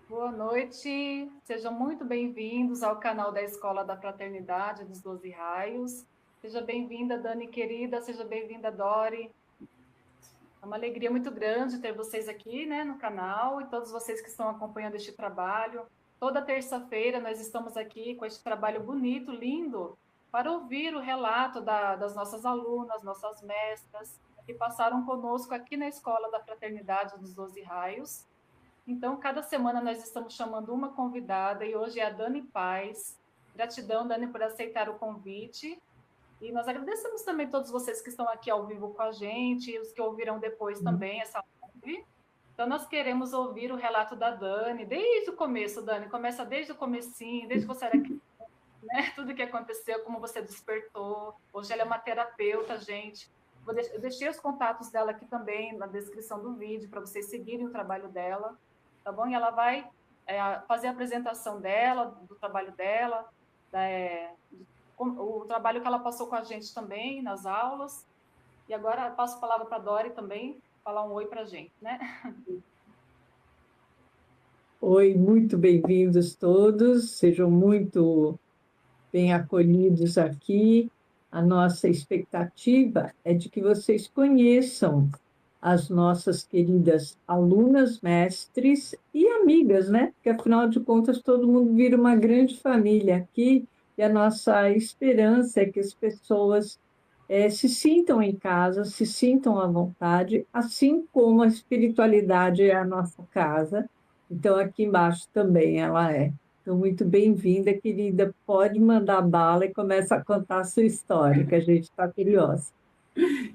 Boa noite, sejam muito bem-vindos ao canal da Escola da Fraternidade dos 12 Raios. Seja bem-vinda, Dani querida, seja bem-vinda, Dori. É uma alegria muito grande ter vocês aqui, né, no canal e todos vocês que estão acompanhando este trabalho. Toda terça-feira nós estamos aqui com este trabalho bonito, lindo, para ouvir o relato das nossas alunas, nossas mestras, que passaram conosco aqui na Escola da Fraternidade dos 12 Raios. Então, cada semana nós estamos chamando uma convidada e hoje é a Dani Paz. Gratidão, Dani, por aceitar o convite. E nós agradecemos também todos vocês que estão aqui ao vivo com a gente e os que ouvirão depois também essa live. Então, nós queremos ouvir o relato da Dani, desde o começo, Dani. Começa desde o comecinho, desde que você era criança, né? Tudo que aconteceu, como você despertou. Hoje ela é uma terapeuta, gente. Eu deixei os contatos dela aqui também na descrição do vídeo, para vocês seguirem o trabalho dela, tá bom? E ela vai fazer a apresentação dela, do trabalho dela, o trabalho que ela passou com a gente também nas aulas. E agora passo a palavra para a Dori também, falar um oi para a gente, né? Oi, muito bem-vindos todos, sejam muito bem acolhidos aqui. A nossa expectativa é de que vocês conheçam as nossas queridas alunas, mestres e amigas, né? Porque, afinal de contas, todo mundo vira uma grande família aqui, e a nossa esperança é que as pessoas se sintam em casa, se sintam à vontade, assim como a espiritualidade é a nossa casa. Então, aqui embaixo também ela é. Então, muito bem-vinda, querida. Pode mandar bala e começa a contar a sua história, que a gente está curiosa.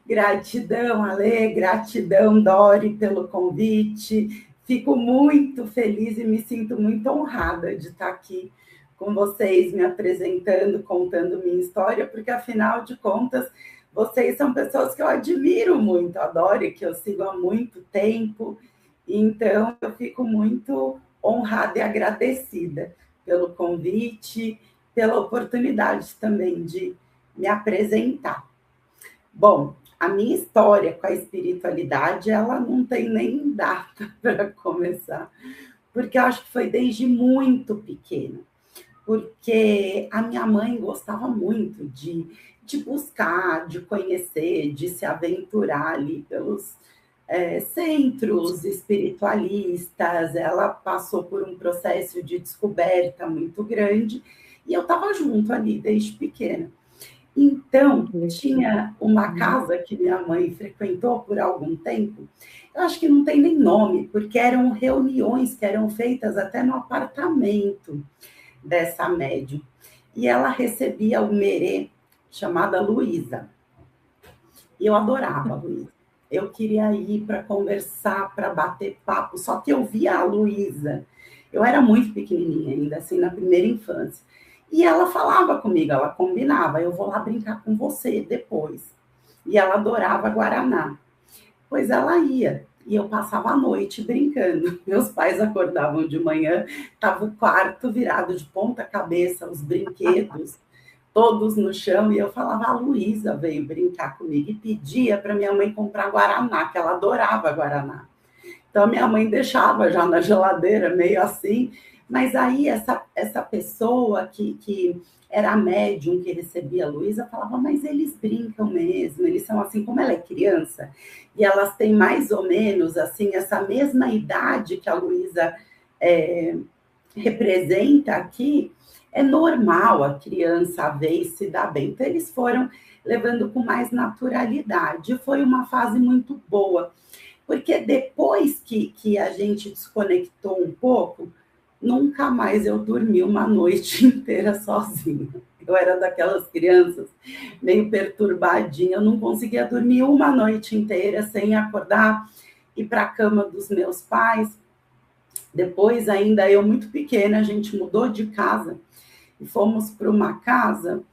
Gratidão, Ale, gratidão, Dori, pelo convite. Fico muito feliz e me sinto muito honrada de estar aqui com vocês, me apresentando, contando minha história, porque, afinal de contas, vocês são pessoas que eu admiro muito, a Dori, que eu sigo há muito tempo, então eu fico muito honrada e agradecida pelo convite, pela oportunidade também de me apresentar. Bom, a minha história com a espiritualidade, ela não tem nem data para começar, porque eu acho que foi desde muito pequena, porque a minha mãe gostava muito de buscar, de conhecer, de se aventurar ali pelos centros espiritualistas. Ela passou por um processo de descoberta muito grande e eu estava junto ali desde pequena. Então, tinha uma casa que minha mãe frequentou por algum tempo, eu acho que não tem nem nome, porque eram reuniões que eram feitas até no apartamento dessa médium. E ela recebia o merê chamada Luísa. E eu adorava a Luísa. Eu queria ir para conversar, para bater papo, só que eu via a Luísa. Eu era muito pequenininha ainda, assim, na primeira infância. E ela falava comigo, ela combinava, eu vou lá brincar com você depois. E ela adorava Guaraná. Pois ela ia, e eu passava a noite brincando. Meus pais acordavam de manhã, estava o quarto virado de ponta cabeça, os brinquedos todos no chão, e eu falava, a Luísa veio brincar comigo e pedia para minha mãe comprar Guaraná, que ela adorava Guaraná. Então, minha mãe deixava já na geladeira, meio assim. Mas aí, essa pessoa que era a médium que recebia a Luísa falava, mas eles brincam mesmo, eles são assim, como ela é criança, e elas têm mais ou menos, assim, essa mesma idade que a Luísa representa aqui, é normal a criança ver e se dar bem. Então, eles foram levando com mais naturalidade. Foi uma fase muito boa, porque depois que a gente desconectou um pouco, nunca mais eu dormi uma noite inteira sozinha. Eu era daquelas crianças meio perturbadinha, eu não conseguia dormir uma noite inteira sem acordar, ir para a cama dos meus pais. Depois, ainda eu muito pequena, a gente mudou de casa e fomos para uma casa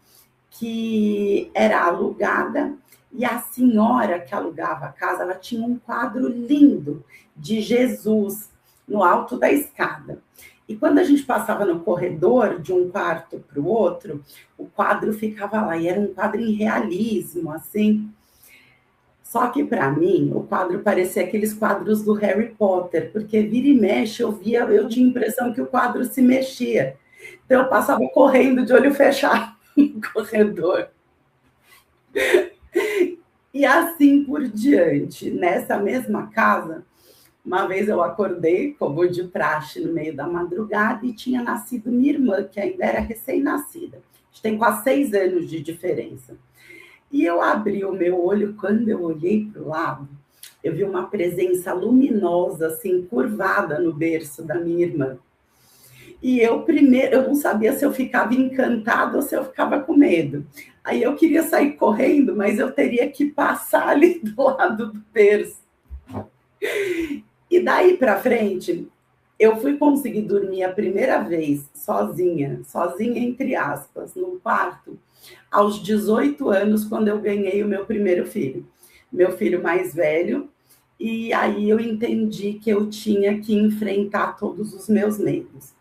que era alugada, e a senhora que alugava a casa, ela tinha um quadro lindo de Jesus no alto da escada. E quando a gente passava no corredor de um quarto para o outro, o quadro ficava lá, e era um quadro em realismo, assim. Só que, para mim, o quadro parecia aqueles quadros do Harry Potter, porque vira e mexe, eu tinha a impressão que o quadro se mexia. Então, eu passava correndo de olho fechado no corredor. E assim por diante. Nessa mesma casa, uma vez eu acordei, como de praxe, no meio da madrugada, e tinha nascido minha irmã, que ainda era recém-nascida. A gente tem quase 6 anos de diferença. E eu abri o meu olho, quando eu olhei para o lado, eu vi uma presença luminosa, assim, curvada no berço da minha irmã. E eu não sabia se eu ficava encantada ou se eu ficava com medo. Aí eu queria sair correndo, mas eu teria que passar ali do lado do berço. E daí para frente, eu fui conseguir dormir a primeira vez sozinha entre aspas, num quarto, aos 18 anos, quando eu ganhei o meu primeiro filho, meu filho mais velho, e aí eu entendi que eu tinha que enfrentar todos os meus medos.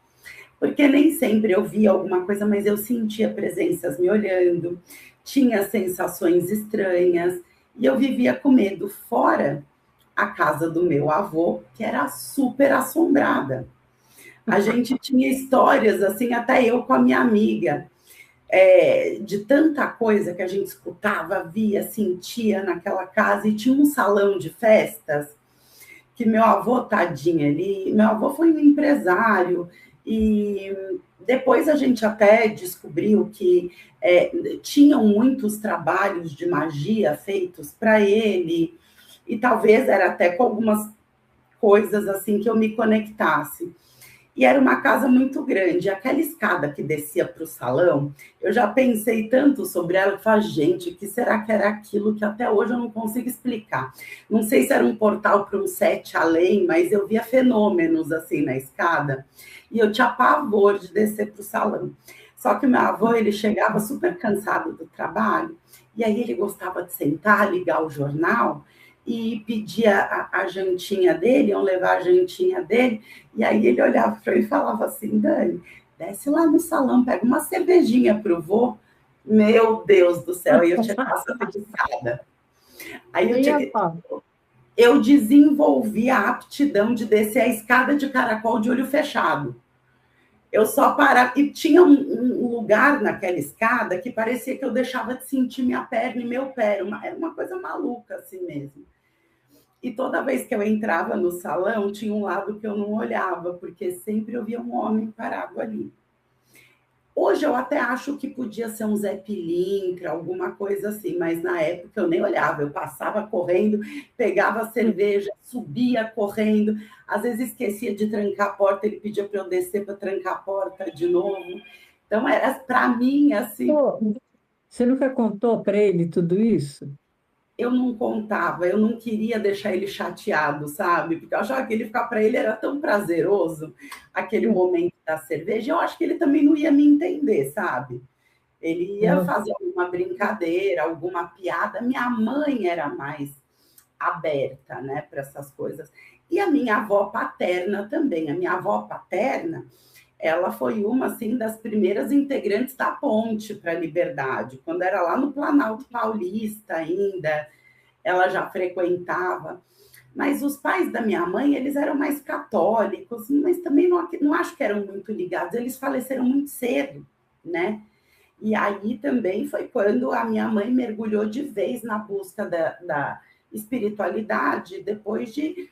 Porque nem sempre eu via alguma coisa, mas eu sentia presenças me olhando, tinha sensações estranhas, e eu vivia com medo, fora a casa do meu avô, que era super assombrada. A gente tinha histórias, assim, até eu com a minha amiga, de tanta coisa que a gente escutava, via, sentia naquela casa, e tinha um salão de festas que meu avô, tadinho, meu avô foi um empresário, e depois a gente até descobriu que tinham muitos trabalhos de magia feitos para ele, e talvez era até com algumas coisas assim que eu me conectasse. E era uma casa muito grande. Aquela escada que descia para o salão, eu já pensei tanto sobre ela, que falei, gente, o que será que era aquilo que até hoje eu não consigo explicar? Não sei se era um portal para um sete além, mas eu via fenômenos assim na escada, e eu tinha pavor de descer para o salão. Só que meu avô, ele chegava super cansado do trabalho, e aí ele gostava de sentar, ligar o jornal, e pedia a jantinha dele, iam levar a jantinha dele, e aí ele olhava para mim e falava assim, Dani, desce lá no salão, pega uma cervejinha pro vô. Meu Deus do céu, aí eu tinha que passar de escada. Aí eu desenvolvi a aptidão de descer a escada de caracol de olho fechado. Eu só parava, e tinha um lugar naquela escada que parecia que eu deixava de sentir minha perna e meu pé, era uma coisa maluca assim mesmo. E toda vez que eu entrava no salão, tinha um lado que eu não olhava, porque sempre eu via um homem parado ali. Hoje eu até acho que podia ser um Zé Pilintra, alguma coisa assim, mas na época eu nem olhava, eu passava correndo, pegava a cerveja, subia correndo, às vezes esquecia de trancar a porta, ele pedia para eu descer para trancar a porta de novo. Então, era para mim assim. Você nunca contou para ele tudo isso? Eu não contava, eu não queria deixar ele chateado, sabe? Porque eu achava que ele ficar para ele era tão prazeroso, aquele momento da cerveja, eu acho que ele também não ia me entender, sabe? Ele ia fazer alguma brincadeira, alguma piada. Minha mãe era mais aberta, né, para essas coisas. E a minha avó paterna também. A minha avó paterna, ela foi uma assim das primeiras integrantes da Ponte para a Liberdade, quando era lá no Planalto Paulista ainda, ela já frequentava. Mas os pais da minha mãe, eles eram mais católicos, mas também não acho que eram muito ligados, eles faleceram muito cedo, né? E aí também foi quando a minha mãe mergulhou de vez na busca da espiritualidade, depois de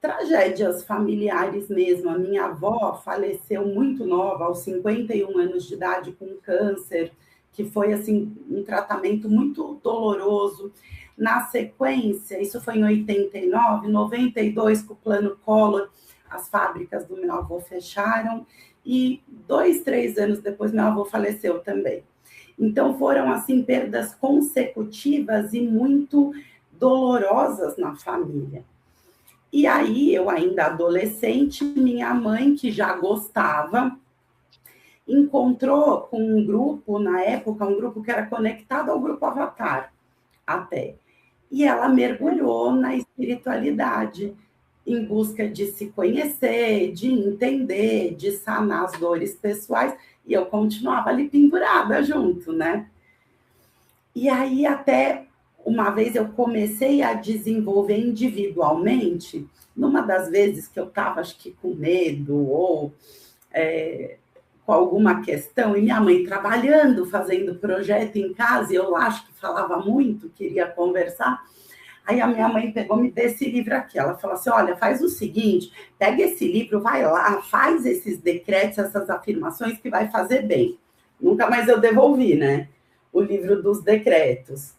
tragédias familiares mesmo. A minha avó faleceu muito nova, aos 51 anos de idade, com câncer, que foi assim um tratamento muito doloroso. Na sequência, isso foi em 89, 92, com o plano Collor, as fábricas do meu avô fecharam, e 2, 3 anos depois meu avô faleceu também. Então foram assim perdas consecutivas e muito dolorosas na família. E aí, eu ainda adolescente, minha mãe, que já gostava, encontrou com um grupo, na época, um grupo que era conectado ao grupo Avatar, até. E ela mergulhou na espiritualidade, em busca de se conhecer, de entender, de sanar as dores pessoais, e eu continuava ali pendurada junto, né? E aí, até uma vez eu comecei a desenvolver individualmente, numa das vezes que eu estava, acho que com medo ou com alguma questão, e minha mãe trabalhando, fazendo projeto em casa, e eu lá acho que falava muito, queria conversar. Aí a minha mãe pegou, me deu esse livro aqui. Ela falou assim: olha, faz o seguinte, pega esse livro, vai lá, faz esses decretos, essas afirmações que vai fazer bem. Nunca mais eu devolvi, né? O livro dos decretos.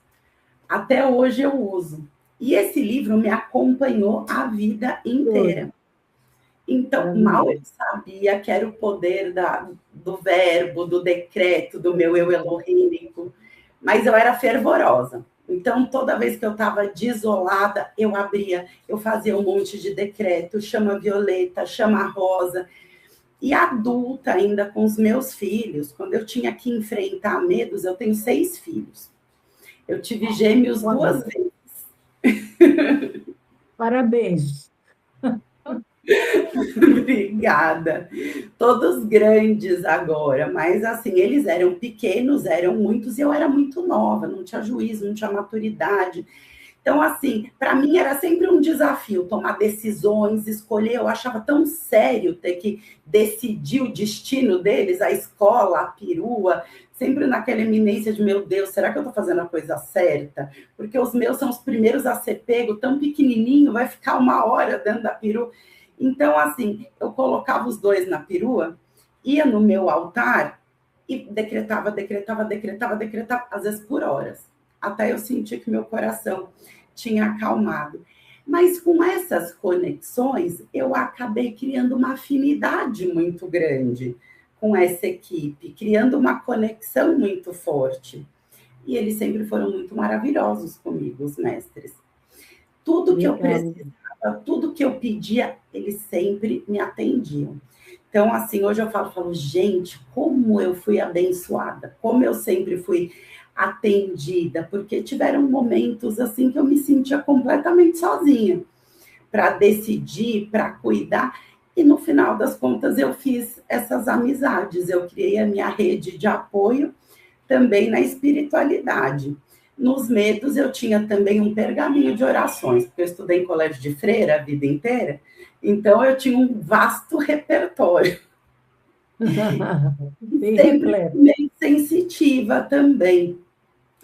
Até hoje eu uso. E esse livro me acompanhou a vida inteira. Então, mal eu sabia que era o poder do verbo, do decreto, do meu eu elohímico, mas eu era fervorosa. Então, toda vez que eu estava desolada, eu abria, eu fazia um monte de decreto, chama violeta, chama rosa. E adulta ainda com os meus filhos, quando eu tinha que enfrentar medos, eu tenho 6 filhos. Eu tive gêmeos 2 vezes. Parabéns. Obrigada. Todos grandes agora, mas assim, eles eram pequenos, eram muitos, e eu era muito nova, não tinha juízo, não tinha maturidade. Então, assim, para mim era sempre um desafio tomar decisões, escolher. Eu achava tão sério ter que decidir o destino deles, a escola, a perua, sempre naquela eminência de, meu Deus, será que eu estou fazendo a coisa certa? Porque os meus são os primeiros a ser pego, tão pequenininho, vai ficar 1 hora dentro da perua. Então, assim, eu colocava os 2 na perua, ia no meu altar e decretava, às vezes por horas, até eu sentir que meu coração tinha acalmado. Mas com essas conexões, eu acabei criando uma afinidade muito grande com essa equipe, criando uma conexão muito forte. E eles sempre foram muito maravilhosos comigo, os mestres. Tudo que eu precisava, tudo que eu pedia, eles sempre me atendiam. Então, assim, hoje eu falo, gente, como eu fui abençoada, como eu sempre fui atendida, porque tiveram momentos assim que eu me sentia completamente sozinha para decidir, para cuidar, e no final das contas eu fiz essas amizades, eu criei a minha rede de apoio também na espiritualidade. Nos medos eu tinha também um pergaminho de orações, porque eu estudei em colégio de freira a vida inteira, então eu tinha um vasto repertório. Bem sempre repleto. bem sensitiva também.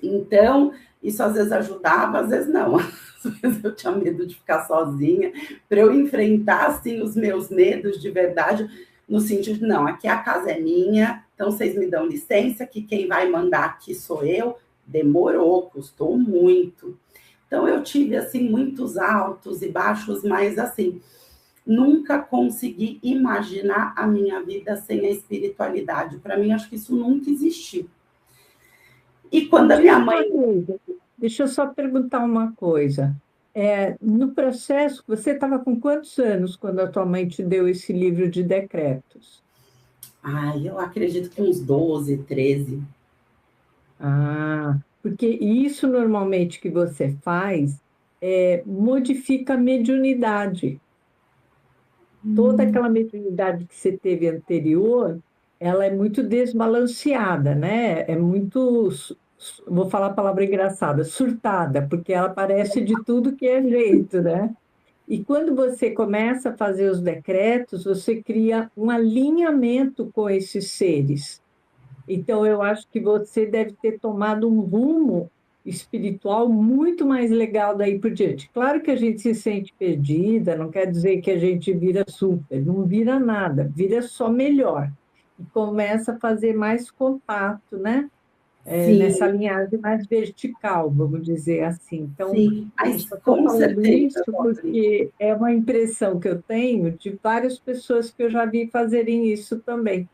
Então, isso às vezes ajudava, às vezes não. Às vezes eu tinha medo de ficar sozinha, para eu enfrentar, assim, os meus medos de verdade, no sentido de, não, aqui a casa é minha, então vocês me dão licença, que quem vai mandar aqui sou eu. Demorou, custou muito. Então, eu tive, assim, muitos altos e baixos, mas, assim, nunca consegui imaginar a minha vida sem a espiritualidade. Para mim, acho que isso nunca existiu. E quando a minha mãe... Deixa eu só perguntar uma coisa. No processo, você estava com quantos anos quando a tua mãe te deu esse livro de decretos? Eu acredito que uns 12, 13. Porque isso normalmente que você faz modifica a mediunidade. Toda aquela mediunidade que você teve anterior, ela é muito desbalanceada, né? É muito, vou falar a palavra engraçada, surtada, porque ela parece de tudo que é jeito, né? E quando você começa a fazer os decretos, você cria um alinhamento com esses seres. Então, eu acho que você deve ter tomado um rumo espiritual muito mais legal daí por diante. Claro que a gente se sente perdida, não quer dizer que a gente vira super, não vira nada, vira só melhor. E começa a fazer mais contato, né? Nessa Sim, linhagem mais vertical, vamos dizer assim. Então, sim, eu mas só estou com falando certeza, isso Rodrigo. porque é uma impressão que eu tenho de várias pessoas que eu já vi fazerem isso também.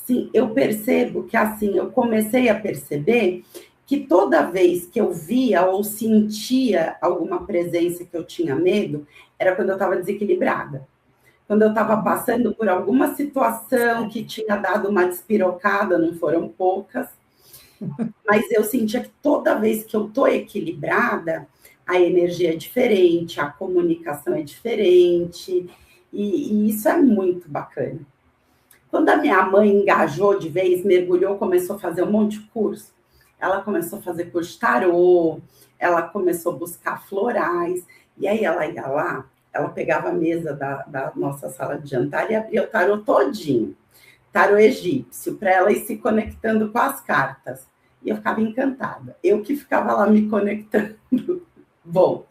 Sim, eu percebo que, assim, eu comecei a perceber que toda vez que eu via ou sentia alguma presença que eu tinha medo, era quando eu estava desequilibrada. Quando eu estava passando por alguma situação que tinha dado uma despirocada, não foram poucas, mas eu sentia que toda vez que eu estou equilibrada, a energia é diferente, a comunicação é diferente, e isso é muito bacana. Quando a minha mãe engajou de vez, mergulhou, começou a fazer um monte de curso, ela começou a fazer curso de tarô, ela começou a buscar florais, e aí ela ia lá, ela pegava a mesa da nossa sala de jantar e abria o tarô todinho, tarô egípcio, para ela ir se conectando com as cartas. E eu ficava encantada. Eu que ficava lá me conectando. Bom,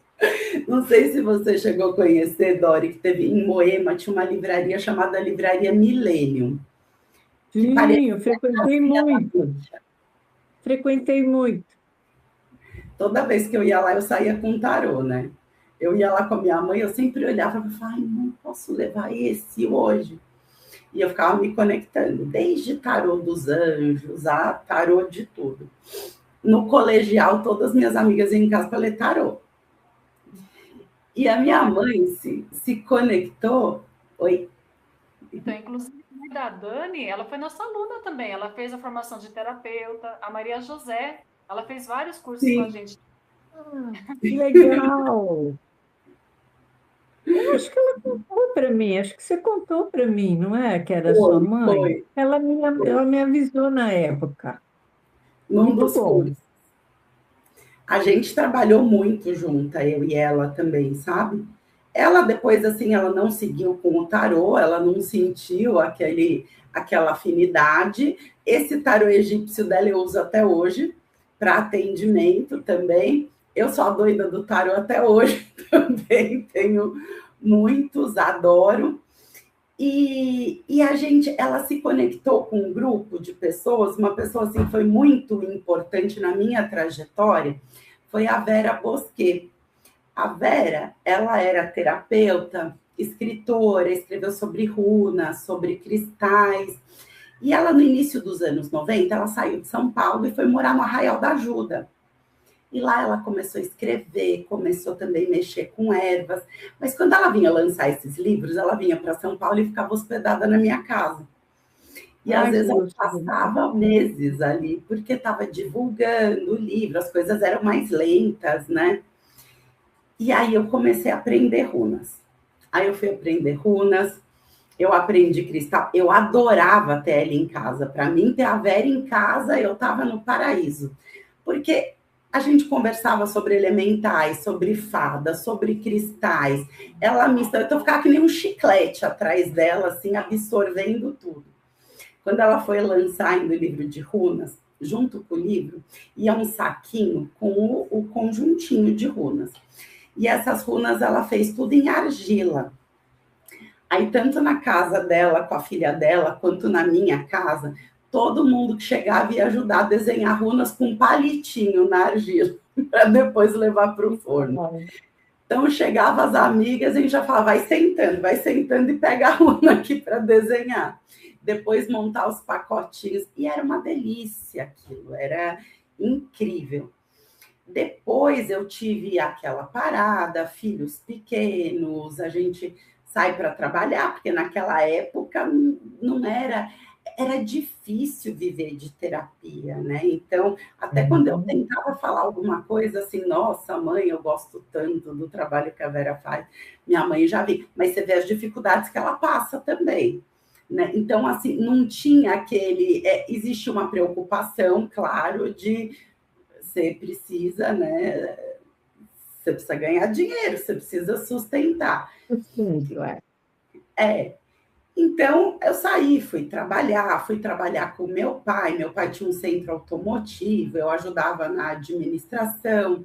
não sei se você chegou a conhecer, Dori, que teve em Moema, tinha uma livraria chamada Livraria Millennium, que Sim, parecia eu a casinha da bruxa. frequentei muito. Toda vez que eu ia lá, eu saía com um tarô, né? Eu ia lá com a minha mãe, eu sempre olhava e falava, ai, não posso levar esse hoje. E eu ficava me conectando, desde tarô dos anjos, a tarô de tudo. No colegial, todas as minhas amigas iam em casa para ler tarô. E a minha mãe se conectou. Oi? Então, inclusive, a Dani, ela foi nossa aluna também. Ela fez a formação de terapeuta. A Maria José, ela fez vários cursos com a Sim, gente. Que legal! Eu acho que ela contou para mim, acho que você contou para mim, não é? Que era sua mãe. foi. Ela me avisou na época. Num Muito dos bom. cursos. A gente trabalhou muito junta, eu e ela também, sabe? Ela depois, assim, ela não seguiu com o tarô, ela não sentiu aquela afinidade. Esse tarô egípcio dela eu uso até hoje, para atendimento também. Eu sou a doida do tarô até hoje também, tenho muitos, adoro. E a gente, ela se conectou com um grupo de pessoas, uma pessoa assim foi muito importante na minha trajetória, foi a Vera Bosquet. A Vera, ela era terapeuta, escritora, escreveu sobre runas, sobre cristais, e ela no início dos anos 90, ela saiu de São Paulo e foi morar no Arraial da Ajuda. E lá ela começou a escrever, começou também a mexer com ervas. Mas quando ela vinha lançar esses livros, ela vinha para São Paulo e ficava hospedada na minha casa. E às Ai, que vezes ela gostoso. passava meses ali, porque estava divulgando o livro, as coisas eram mais lentas, né? E aí eu comecei a aprender runas. Aí eu fui aprender runas, eu aprendi cristal, eu adorava ter ela em casa. Para mim, ter a Vera em casa, eu estava no paraíso. Porque a gente conversava sobre elementais, sobre fadas, sobre cristais. Ela mista, eu ficava que nem um chiclete atrás dela, assim, absorvendo tudo. Quando ela foi lançar ainda o livro de runas, junto com o livro, ia um saquinho com o conjuntinho de runas. E essas runas ela fez tudo em argila. Aí, tanto na casa dela, com a filha dela, quanto na minha casa, todo mundo que chegava ia ajudar a desenhar runas com um palitinho na argila, para depois levar para o forno. Então, chegava as amigas e a gente já falava, vai sentando e pega a runa aqui para desenhar. Depois montar os pacotinhos. E era uma delícia aquilo, era incrível. Depois eu tive aquela parada, filhos pequenos, a gente sai para trabalhar, porque naquela época não era difícil viver de terapia, né? Então, até quando eu tentava falar alguma coisa assim, nossa, mãe, eu gosto tanto do trabalho que a Vera faz, minha mãe já vi, mas você vê as dificuldades que ela passa também, né? Então, assim, não tinha existe uma preocupação, claro, de você precisa, né? Você precisa ganhar dinheiro, você precisa sustentar. Sim, é. Então, eu saí, fui trabalhar com meu pai tinha um centro automotivo, eu ajudava na administração,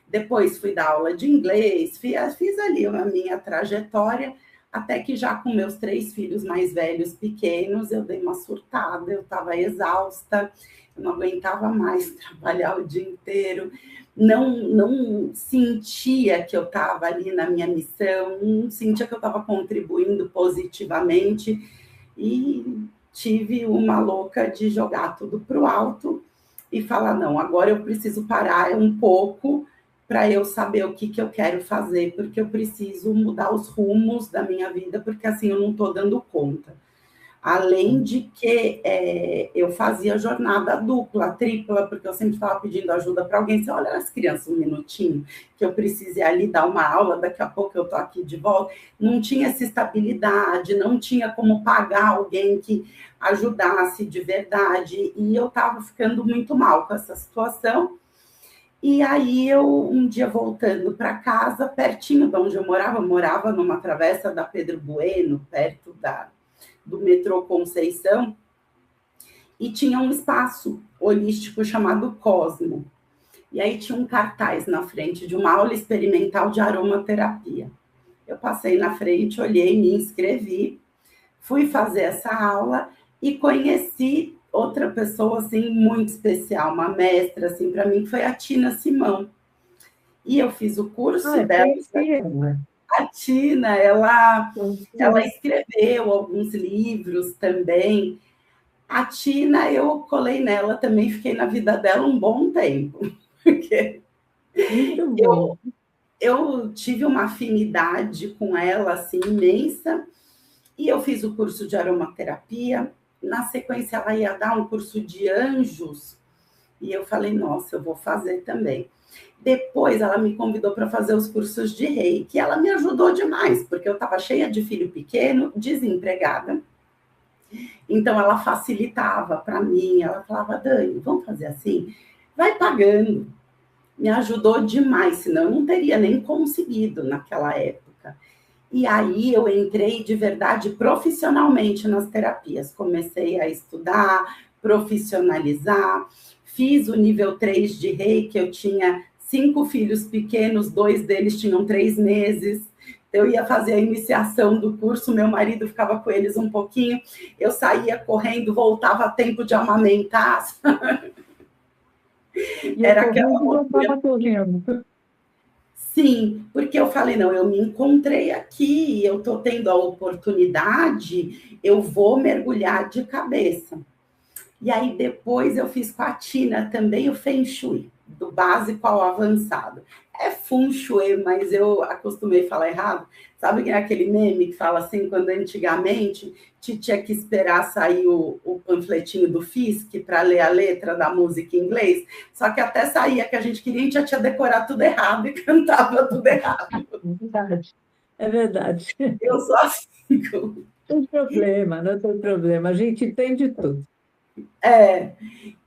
depois fui dar aula de inglês, fiz ali a minha trajetória, até que já com meus 3 filhos mais velhos, pequenos, eu dei uma surtada, eu estava exausta, eu não aguentava mais trabalhar o dia inteiro, não sentia que eu estava ali na minha missão, não sentia que eu estava contribuindo positivamente e tive uma louca de jogar tudo para o alto e falar, não, agora eu preciso parar um pouco para eu saber o que eu quero fazer, porque eu preciso mudar os rumos da minha vida, porque assim eu não estou dando conta. Além de que eu fazia jornada dupla, tripla, porque eu sempre estava pedindo ajuda para alguém. Você olha as crianças um minutinho, que eu preciso ir ali dar uma aula, daqui a pouco eu estou aqui de volta. Não tinha essa estabilidade, não tinha como pagar alguém que ajudasse de verdade. E eu estava ficando muito mal com essa situação. E aí eu, um dia voltando para casa, pertinho de onde eu morava numa travessa da Pedro Bueno, perto do metrô Conceição, e tinha um espaço holístico chamado Cosmo. E aí tinha um cartaz na frente de uma aula experimental de aromaterapia. Eu passei na frente, olhei, me inscrevi, fui fazer essa aula e conheci outra pessoa assim muito especial, uma mestra assim para mim, que foi a Tina Simão. E eu fiz o curso dela. A Tina, ela escreveu alguns livros também. A Tina, eu colei nela também, fiquei na vida dela um bom tempo. Porque muito bom. Eu tive uma afinidade com ela, assim, imensa. E eu fiz o curso de aromaterapia. Na sequência, ela ia dar um curso de anjos. E eu falei, nossa, eu vou fazer também. Depois ela me convidou para fazer os cursos de reiki. Ela me ajudou demais, porque eu estava cheia de filho pequeno, desempregada. Então ela facilitava para mim. Ela falava, Dani, vamos fazer assim? Vai pagando. Me ajudou demais, senão eu não teria nem conseguido naquela época. E aí eu entrei de verdade profissionalmente nas terapias. Comecei a estudar, profissionalizar. Fiz o nível 3 de reiki. Eu tinha 5 filhos pequenos, 2 deles tinham 3 meses. Eu ia fazer a iniciação do curso, meu marido ficava com eles um pouquinho. Eu saía correndo, voltava a tempo de amamentar. Era aquela correndo. Sim, porque eu falei, não, eu me encontrei aqui, eu estou tendo a oportunidade, eu vou mergulhar de cabeça. E aí depois eu fiz com a Tina também o Feng Shui, do básico ao avançado. É Feng Shui, mas eu acostumei falar errado. Sabe que é aquele meme que fala assim, quando antigamente tinha que esperar sair o panfletinho do Fisk para ler a letra da música em inglês? Só que até saía que a gente queria, a gente já tinha decorado tudo errado e cantava tudo errado. É verdade. Eu sou assim. Não tem problema, não tem problema. A gente entende tudo.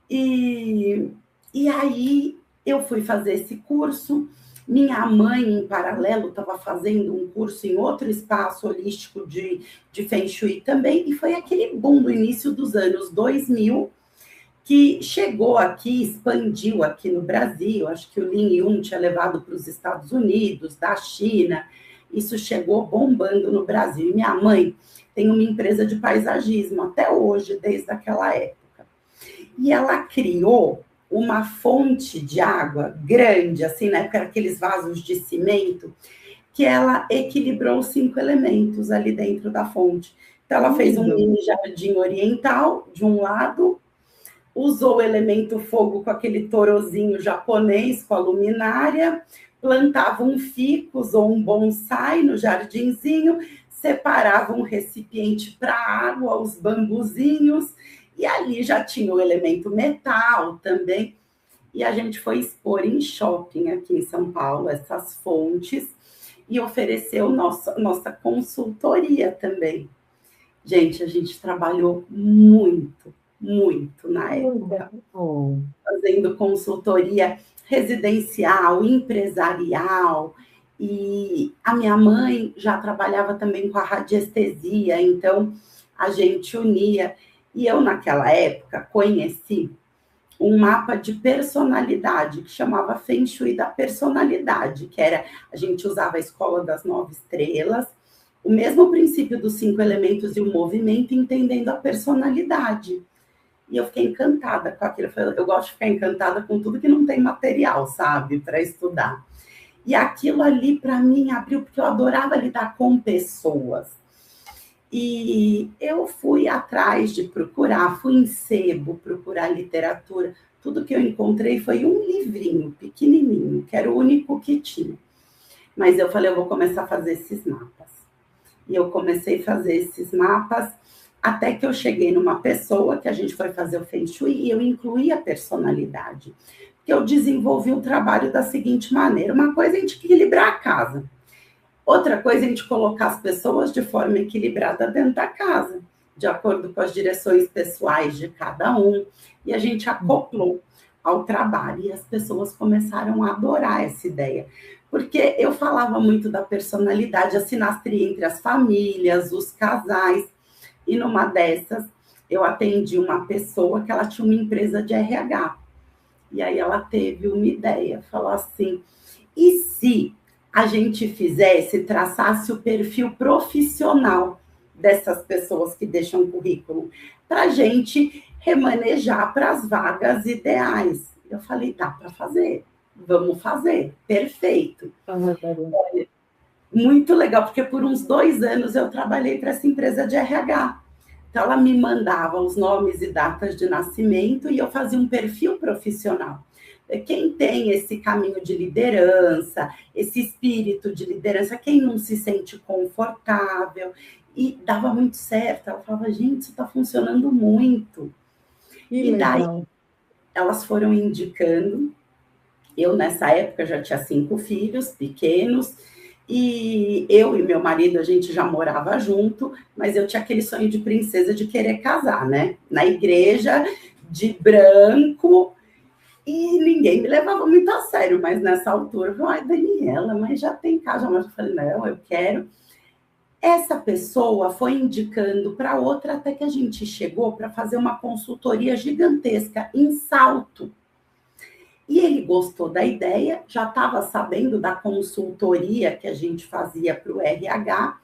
E aí eu fui fazer esse curso. Minha mãe, em paralelo, estava fazendo um curso em outro espaço holístico de Feng Shui também, e foi aquele boom do início dos anos 2000, que chegou aqui, expandiu aqui no Brasil. Acho que o Lin Yun tinha levado para os Estados Unidos, da China, isso chegou bombando no Brasil. E minha mãe tem uma empresa de paisagismo até hoje, desde aquela época. E ela criou uma fonte de água grande, assim, na época, aqueles vasos de cimento, que ela equilibrou os 5 elementos ali dentro da fonte. Então, ela fez um mini jardim oriental, de um lado, usou o elemento fogo com aquele torozinho japonês, com a luminária, plantava um ficus ou um bonsai no jardinzinho, separava um recipiente para água, os bambuzinhos, e ali já tinha o elemento metal também. E a gente foi expor em shopping aqui em São Paulo essas fontes e ofereceu nossa consultoria também. Gente, a gente trabalhou muito na época, fazendo consultoria residencial, empresarial. E a minha mãe já trabalhava também com a radiestesia, então a gente unia. E eu, naquela época, conheci um mapa de personalidade que chamava Feng Shui da personalidade, que era, a gente usava a escola das 9 estrelas, o mesmo princípio dos 5 elementos e o movimento, entendendo a personalidade. E eu fiquei encantada com aquilo. Eu gosto de ficar encantada com tudo que não tem material, sabe, para estudar. E aquilo ali, para mim, abriu, porque eu adorava lidar com pessoas. E eu fui atrás de procurar, fui em sebo procurar literatura. Tudo que eu encontrei foi um livrinho pequenininho, que era o único que tinha. Mas eu falei, eu vou começar a fazer esses mapas. E eu comecei a fazer esses mapas. Até que eu cheguei numa pessoa que a gente foi fazer o Feng Shui e eu incluí a personalidade. Que eu desenvolvi um trabalho da seguinte maneira: uma coisa é a gente equilibrar a casa, outra coisa é a gente colocar as pessoas de forma equilibrada dentro da casa, de acordo com as direções pessoais de cada um, e a gente acoplou ao trabalho, e as pessoas começaram a adorar essa ideia, porque eu falava muito da personalidade, a sinastria entre as famílias, os casais, e numa dessas eu atendi uma pessoa que ela tinha uma empresa de RH, e aí ela teve uma ideia, falou assim: e se a gente fizesse, traçasse o perfil profissional dessas pessoas que deixam currículo, para a gente remanejar para as vagas ideais? Eu falei, dá para fazer, vamos fazer, perfeito. Muito legal, porque por uns 2 anos eu trabalhei para essa empresa de RH. Então, ela me mandava os nomes e datas de nascimento e eu fazia um perfil profissional. Quem tem esse caminho de liderança, esse espírito de liderança, quem não se sente confortável, e dava muito certo. Ela falava, gente, isso está funcionando muito. E daí, elas foram indicando. Eu, nessa época, já tinha 5 filhos pequenos, e eu e meu marido, a gente já morava junto, mas eu tinha aquele sonho de princesa de querer casar, né? Na igreja, de branco, e ninguém me levava muito a sério, mas nessa altura, eu falei, ai, Daniela, mas já tem casa, mas eu falei, não, eu quero. Essa pessoa foi indicando para outra, até que a gente chegou para fazer uma consultoria gigantesca em Salto. E ele gostou da ideia, já estava sabendo da consultoria que a gente fazia para o RH,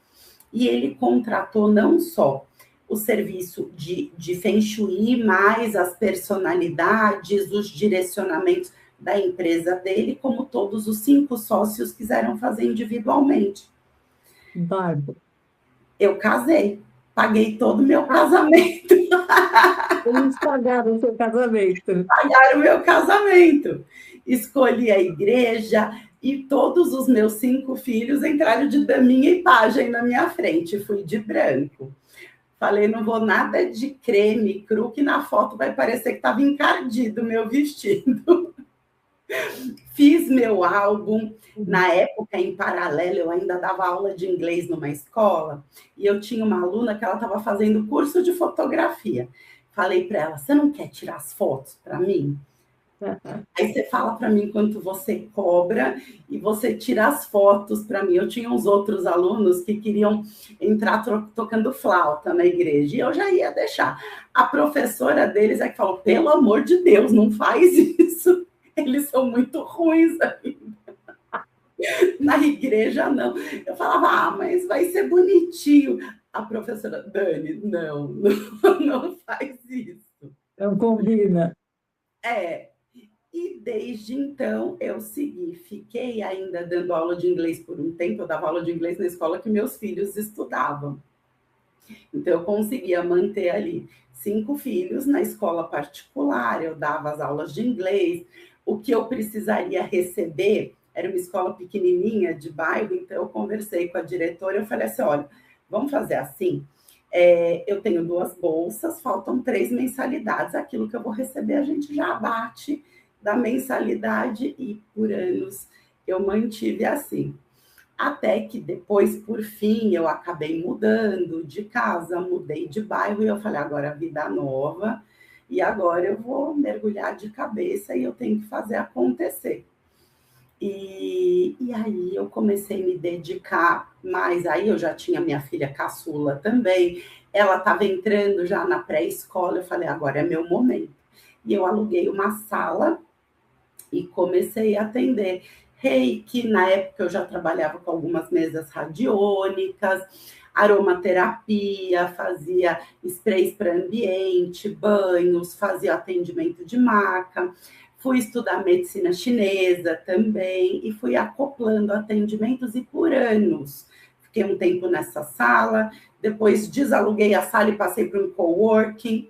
e ele contratou não só o serviço de Feng Shui, mais as personalidades, os direcionamentos da empresa dele, como todos os 5 sócios quiseram fazer individualmente. Bárbaro. Eu casei, paguei todo o meu casamento. Eles pagaram o seu casamento. Pagaram o meu casamento. Escolhi a igreja e todos os meus 5 filhos entraram de daminha e pajem na minha frente. Fui de branco. Falei, não vou nada de creme cru, que na foto vai parecer que estava encardido o meu vestido. Fiz meu álbum. Na época, em paralelo, eu ainda dava aula de inglês numa escola, e eu tinha uma aluna que ela estava fazendo curso de fotografia. Falei para ela, você não quer tirar as fotos para mim? Aí você fala para mim quanto você cobra e você tira as fotos para mim. Eu tinha uns outros alunos que queriam entrar tocando flauta na igreja, e eu já ia deixar. A professora deles é que falou, pelo amor de Deus, não faz isso. Eles são muito ruins ainda. Na igreja, não. Eu falava, mas vai ser bonitinho. A professora, Dani, não faz isso. Não combina. E desde então eu segui. Fiquei ainda dando aula de inglês por um tempo. Eu dava aula de inglês na escola que meus filhos estudavam. Então eu conseguia manter ali 5 filhos na escola particular. Eu dava as aulas de inglês. O que eu precisaria receber era uma escola pequenininha de bairro, então eu conversei com a diretora, eu falei assim, olha, vamos fazer assim, eu tenho 2 bolsas, faltam 3 mensalidades, aquilo que eu vou receber a gente já abate da mensalidade, e por anos eu mantive assim. Até que depois, por fim, eu acabei mudando de casa, mudei de bairro, e eu falei, agora vida nova, e agora eu vou mergulhar de cabeça e eu tenho que fazer acontecer. E aí eu comecei a me dedicar mais, aí eu já tinha minha filha caçula também, ela estava entrando já na pré-escola, eu falei, agora é meu momento. E eu aluguei uma sala e comecei a atender reiki. Na época eu já trabalhava com algumas mesas radiônicas, aromaterapia, fazia sprays para ambiente, banhos, fazia atendimento de maca. Fui estudar medicina chinesa também e fui acoplando atendimentos, e por anos fiquei um tempo nessa sala, depois desaluguei a sala e passei para um coworking,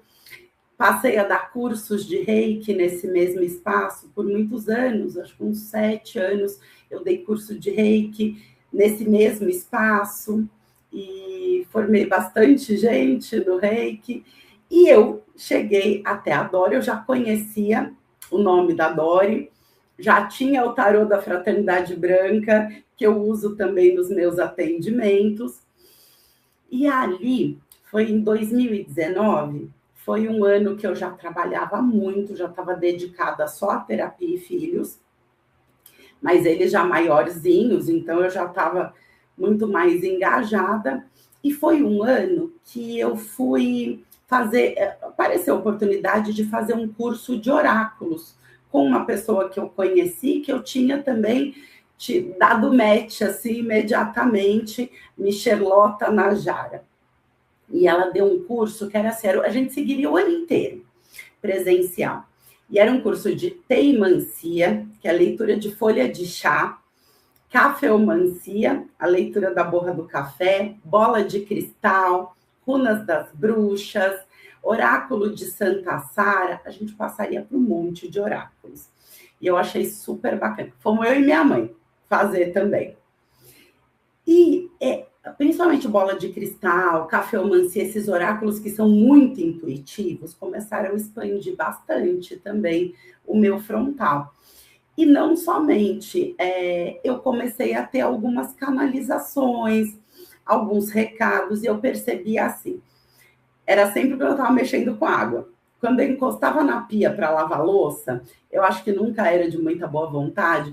passei a dar cursos de reiki nesse mesmo espaço por muitos anos, acho que uns 7 anos eu dei curso de reiki nesse mesmo espaço. e formei bastante gente no Reiki, e eu cheguei até a Dori, eu já conhecia o nome da Dori, já tinha o tarô da Fraternidade Branca, que eu uso também nos meus atendimentos, e ali, foi em 2019, foi um ano que eu já trabalhava muito, já estava dedicada só à terapia e filhos, mas eles já maiorzinhos, então eu já estava muito mais engajada. E foi um ano que eu fui fazer, apareceu a oportunidade de fazer um curso de oráculos com uma pessoa que eu conheci, que eu tinha também dado match assim imediatamente, Michelota Najara. E ela deu um curso que era sério, a gente seguiria o ano inteiro, presencial. E era um curso de teimancia, que é a leitura de folha de chá, cafeomancia, a leitura da borra do café, bola de cristal, runas das bruxas, oráculo de Santa Sara. A gente passaria por um monte de oráculos. E eu achei super bacana. Fomos eu e minha mãe fazer também. E principalmente bola de cristal, cafeomancia, esses oráculos que são muito intuitivos, começaram a expandir bastante também o meu frontal. E não somente, eu comecei a ter algumas canalizações, alguns recados, e eu percebia assim, era sempre que eu estava mexendo com água. Quando eu encostava na pia para lavar louça, eu acho que nunca era de muita boa vontade.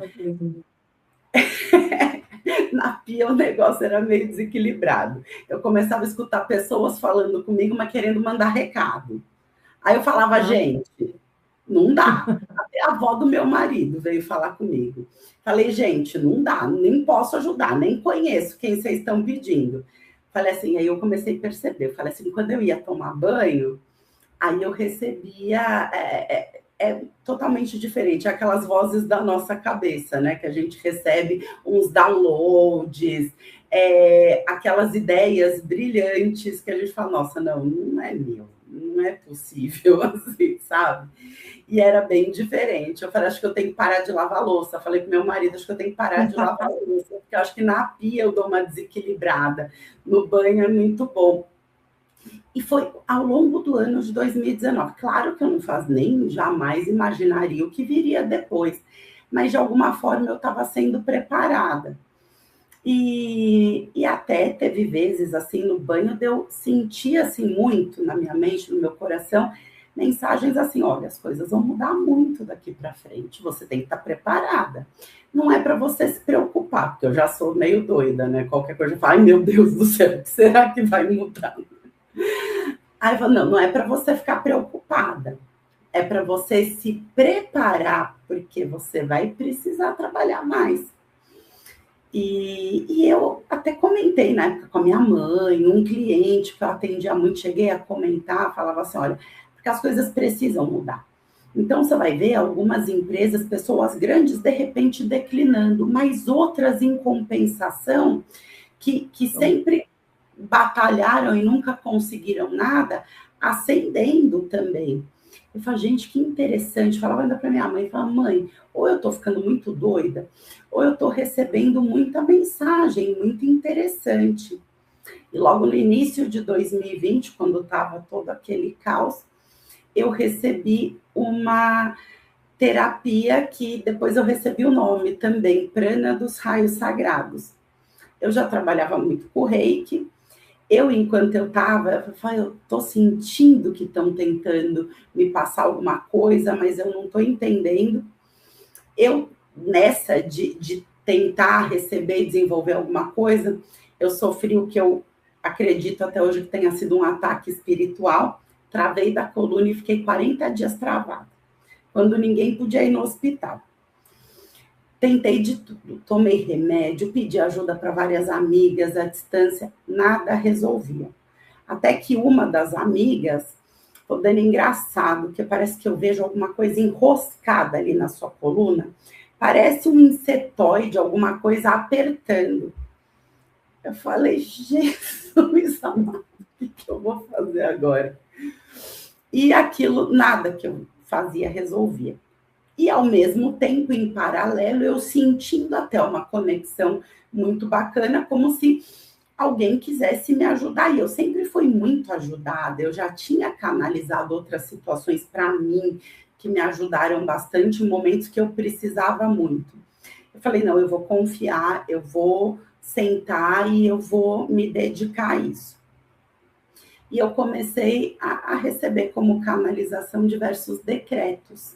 Na pia o negócio era meio desequilibrado. Eu começava a escutar pessoas falando comigo, mas querendo mandar recado. Aí eu falava, gente, não dá. Até a avó do meu marido veio falar comigo. Falei, gente, não dá, nem posso ajudar, nem conheço quem vocês estão pedindo. Falei assim, aí eu comecei a perceber. Eu falei assim, quando eu ia tomar banho, aí eu recebia... totalmente diferente, aquelas vozes da nossa cabeça, né? Que a gente recebe uns downloads, aquelas ideias brilhantes que a gente fala, nossa, não é meu, não é possível, assim, sabe? E era bem diferente. Eu falei, acho que eu tenho que parar de lavar louça. Falei pro meu marido, acho que eu tenho que parar de lavar louça, porque eu acho que na pia eu dou uma desequilibrada, no banho é muito bom. E foi ao longo do ano de 2019. Claro que eu não nem jamais imaginaria o que viria depois, mas de alguma forma eu estava sendo preparada. E até teve vezes, assim, no banho, eu sentia, assim, muito na minha mente, no meu coração, mensagens assim, olha, as coisas vão mudar muito daqui para frente, você tem que estar preparada. Não é para você se preocupar, porque eu já sou meio doida, né? Qualquer coisa eu falo, ai, meu Deus do céu, o que será que vai mudar? Aí eu falo, não é para você ficar preocupada, é para você se preparar, porque você vai precisar trabalhar mais. E eu até comentei na época com a minha mãe, um cliente que eu atendia muito, cheguei a comentar, falava assim, olha, porque as coisas precisam mudar. Então, você vai ver algumas empresas, pessoas grandes, de repente declinando, mas outras em compensação, que sempre batalharam e nunca conseguiram nada, ascendendo também. Eu falo, gente, que interessante. Eu falava ainda para minha mãe, falava, mãe, ou eu estou ficando muito doida, ou eu estou recebendo muita mensagem, muito interessante. E logo no início de 2020, quando estava todo aquele caos, eu recebi uma terapia que depois eu recebi o nome também, Prana dos Raios Sagrados. Eu já trabalhava muito com Reiki. Enquanto eu estava, eu estou sentindo que estão tentando me passar alguma coisa, mas eu não estou entendendo. Eu, nessa de tentar receber e desenvolver alguma coisa, eu sofri o que eu acredito até hoje que tenha sido um ataque espiritual, travei da coluna e fiquei 40 dias travada, quando ninguém podia ir no hospital. Tentei de tudo, tomei remédio, pedi ajuda para várias amigas à distância, nada resolvia. Até que uma das amigas, tô dando engraçado, que parece que eu vejo alguma coisa enroscada ali na sua coluna, parece um insetoide, alguma coisa apertando. Eu falei, Jesus amado, o que eu vou fazer agora? E aquilo, nada que eu fazia resolvia. E, ao mesmo tempo, em paralelo, eu sentindo até uma conexão muito bacana, como se alguém quisesse me ajudar. E eu sempre fui muito ajudada, eu já tinha canalizado outras situações para mim, que me ajudaram bastante em momentos que eu precisava muito. Eu falei, não, eu vou confiar, eu vou sentar e eu vou me dedicar a isso. E eu comecei a receber como canalização diversos decretos,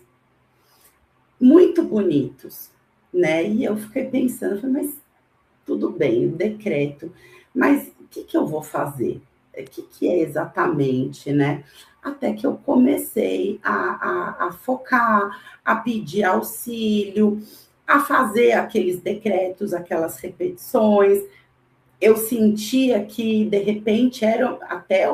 muito bonitos, né? E eu fiquei pensando, falei, mas tudo bem, o decreto, mas o que eu vou fazer? O que é exatamente, né? Até que eu comecei a focar, a pedir auxílio, a fazer aqueles decretos, aquelas repetições. Eu sentia que, de repente, era até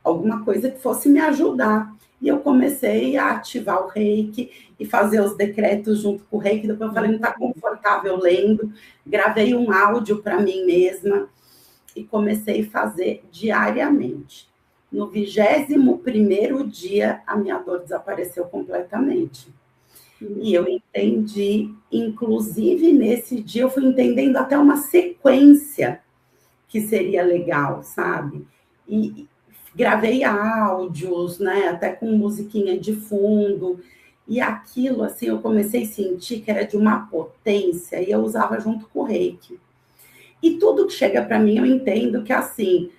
alguma coisa que fosse me ajudar. E eu comecei a ativar o reiki e fazer os decretos junto com o reiki. Depois eu falei, não está confortável lendo. Gravei um áudio para mim mesma e comecei a fazer diariamente. No 21º dia, a minha dor desapareceu completamente. E eu entendi, inclusive nesse dia, eu fui entendendo até uma sequência que seria legal, sabe? E gravei áudios, né, até com musiquinha de fundo, e aquilo, assim, eu comecei a sentir que era de uma potência, e eu usava junto com o reiki. E tudo que chega para mim, eu entendo que, assim,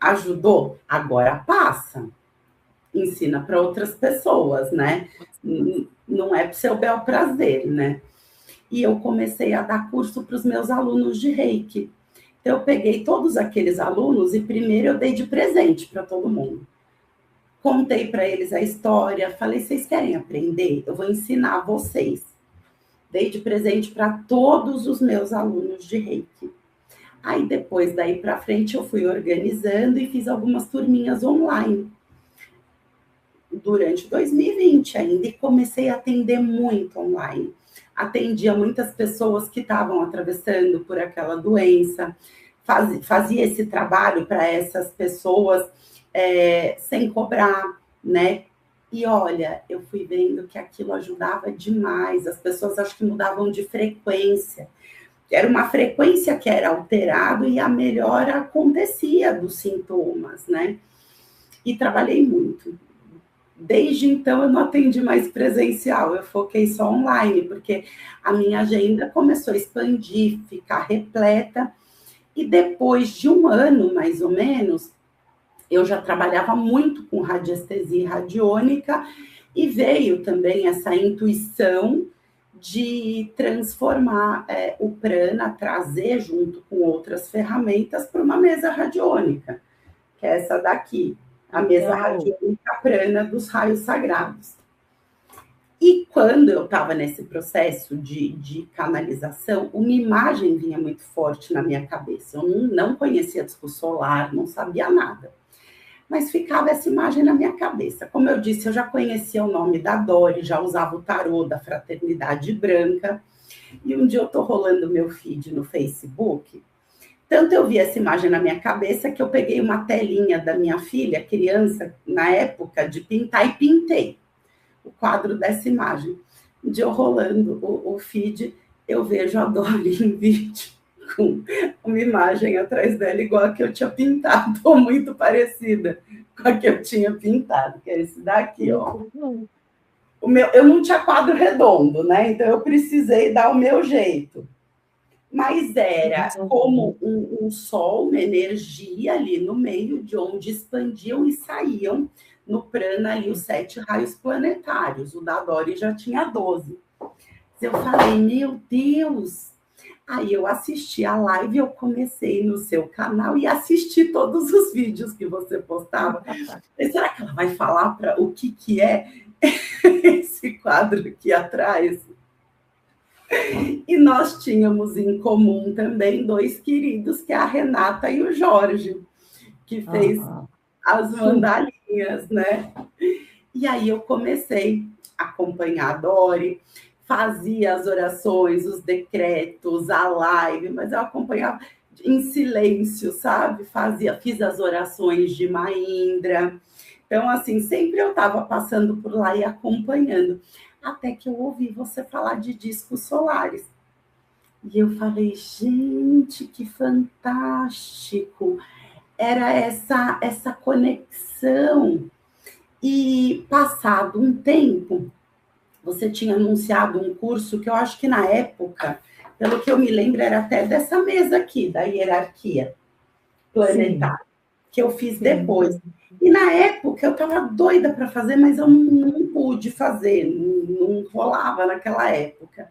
ajudou, agora passa. Ensina para outras pessoas, né? Não é para o seu bel prazer, né? E eu comecei a dar curso para os meus alunos de reiki. Então, eu peguei todos aqueles alunos e primeiro eu dei de presente para todo mundo. Contei para eles a história, falei, vocês querem aprender? Eu vou ensinar vocês. Dei de presente para todos os meus alunos de reiki. Aí, depois daí para frente, eu fui organizando e fiz algumas turminhas online. Durante 2020 ainda, e comecei a atender muito online. Atendia muitas pessoas que estavam atravessando por aquela doença, fazia esse trabalho para essas pessoas sem cobrar, né? E olha, eu fui vendo que aquilo ajudava demais, as pessoas acho que mudavam de frequência, era uma frequência que era alterada e a melhora acontecia dos sintomas, né? E trabalhei muito. Desde então, eu não atendi mais presencial, eu foquei só online, porque a minha agenda começou a expandir, ficar repleta, e depois de um ano, mais ou menos, eu já trabalhava muito com radiestesia e radiônica, e veio também essa intuição de transformar o prana, trazer junto com outras ferramentas para uma mesa radiônica, que é essa daqui. A mesa radiônica prana dos raios sagrados. E quando eu estava nesse processo de canalização, uma imagem vinha muito forte na minha cabeça. Eu não conhecia disco solar, não sabia nada. Mas ficava essa imagem na minha cabeça. Como eu disse, eu já conhecia o nome da Dori, já usava o tarô da Fraternidade Branca. E um dia eu estou rolando meu feed no Facebook. Tanto eu vi essa imagem na minha cabeça que eu peguei uma telinha da minha filha, criança, na época, de pintar e pintei o quadro dessa imagem. Um dia eu rolando o feed, eu vejo a Dori em vídeo com uma imagem atrás dela igual a que eu tinha pintado, ou muito parecida com a que eu tinha pintado, que é esse daqui, ó. Eu não tinha quadro redondo, né? Então eu precisei dar o meu jeito. Mas era como um sol, uma energia ali no meio, de onde expandiam e saíam no prana ali os 7 raios planetários. O da Dori já tinha 12. Eu falei, meu Deus! Aí eu assisti a live, eu comecei no seu canal e assisti todos os vídeos que você postava. Falei, será que ela vai falar para o que é esse quadro aqui atrás? E nós tínhamos em comum também 2 queridos, que é a Renata e o Jorge, que fez as mandalinhas, né? E aí eu comecei a acompanhar a Dori, fazia as orações, os decretos, a live, mas eu acompanhava em silêncio, sabe? Fiz as orações de Maindra. Então, assim, sempre eu estava passando por lá e acompanhando. Até que eu ouvi você falar de discos solares. E eu falei, gente, que fantástico! Era essa conexão. E passado um tempo, você tinha anunciado um curso que eu acho que na época, pelo que eu me lembro, era até dessa mesa aqui, da hierarquia planetária, que eu fiz depois. E na época eu estava doida para fazer, mas eu não pude fazer, não rolava naquela época.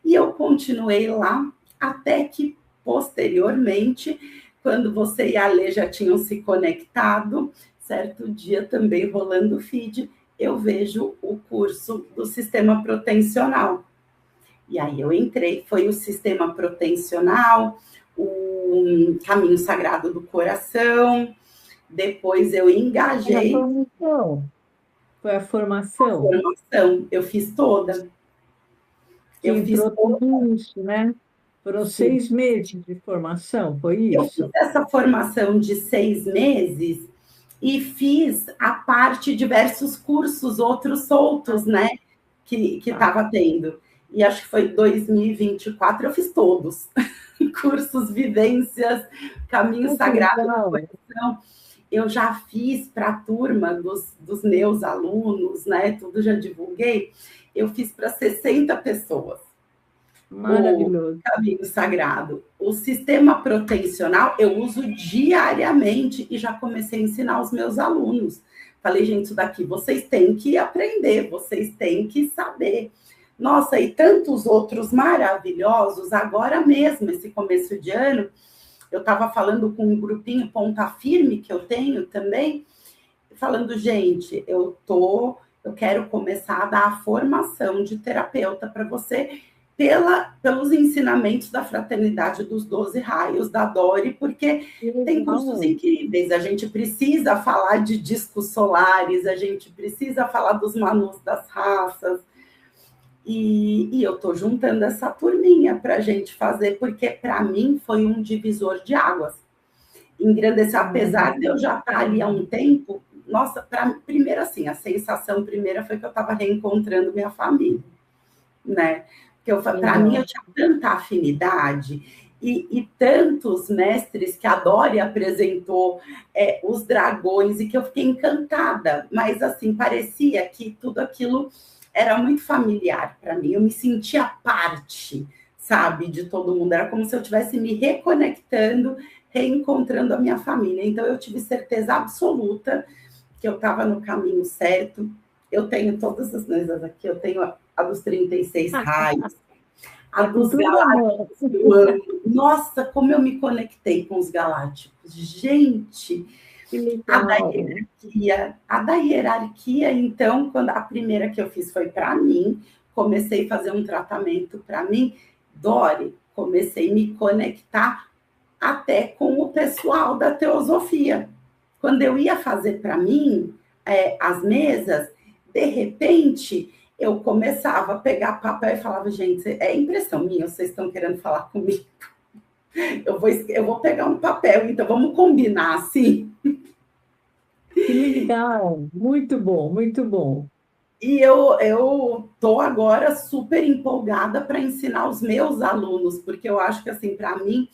E eu continuei lá até que, posteriormente, quando você e a Lê já tinham se conectado, certo dia também rolando o feed, eu vejo o curso do sistema protensional. E aí eu entrei, foi o sistema protensional, o caminho sagrado do coração, depois eu engajei. Foi a formação. A formação, eu fiz toda. Eu fiz tudo isso, né? Foram 6 meses de formação, foi isso? Eu fiz essa formação de 6 meses e fiz a parte diversos cursos, outros soltos, né? Que estava tendo. E acho que foi 2024, eu fiz todos. Cursos, vivências, caminho sagrado do coração. Eu já fiz para a turma dos meus alunos, né? Tudo já divulguei. Eu fiz para 60 pessoas. Maravilhoso. O caminho sagrado. O sistema protensional eu uso diariamente e já comecei a ensinar os meus alunos. Falei, gente, isso daqui vocês têm que aprender, vocês têm que saber. Nossa, e tantos outros maravilhosos, agora mesmo, esse começo de ano, eu estava falando com um grupinho Ponta Firme que eu tenho também, falando, gente, eu quero começar a dar a formação de terapeuta para você pelos ensinamentos da Fraternidade dos 12 Raios, da Dori, porque tem cursos incríveis. A gente precisa falar de discos solares, a gente precisa falar dos manus das raças. E eu estou juntando essa turminha para a gente fazer, porque para mim foi um divisor de águas. Engrandecer, apesar de eu já estar ali há um tempo, nossa, primeiro assim, a sensação primeira foi que eu estava reencontrando minha família, né? Porque para mim eu tinha tanta afinidade e tantos mestres que a Dori apresentou, os dragões, e que eu fiquei encantada, mas assim, parecia que tudo aquilo era muito familiar para mim, eu me sentia parte, sabe, de todo mundo, era como se eu estivesse me reconectando, reencontrando a minha família, então eu tive certeza absoluta que eu estava no caminho certo. Eu tenho todas as mesas aqui, eu tenho a dos 36 raios, a dos galácticos, eu amo. Nossa, como eu me conectei com os galácticos. Gente, a da hierarquia, então, quando a primeira que eu fiz foi para mim, comecei a fazer um tratamento para mim, Dori, comecei a me conectar até com o pessoal da teosofia. Quando eu ia fazer para mim as mesas, de repente, eu começava a pegar papel e falava, gente, é impressão minha, vocês estão querendo falar comigo? Eu vou pegar um papel, então vamos combinar assim? Que legal, muito bom, muito bom. E eu estou agora super empolgada para ensinar os meus alunos, porque eu acho que, assim, para mim,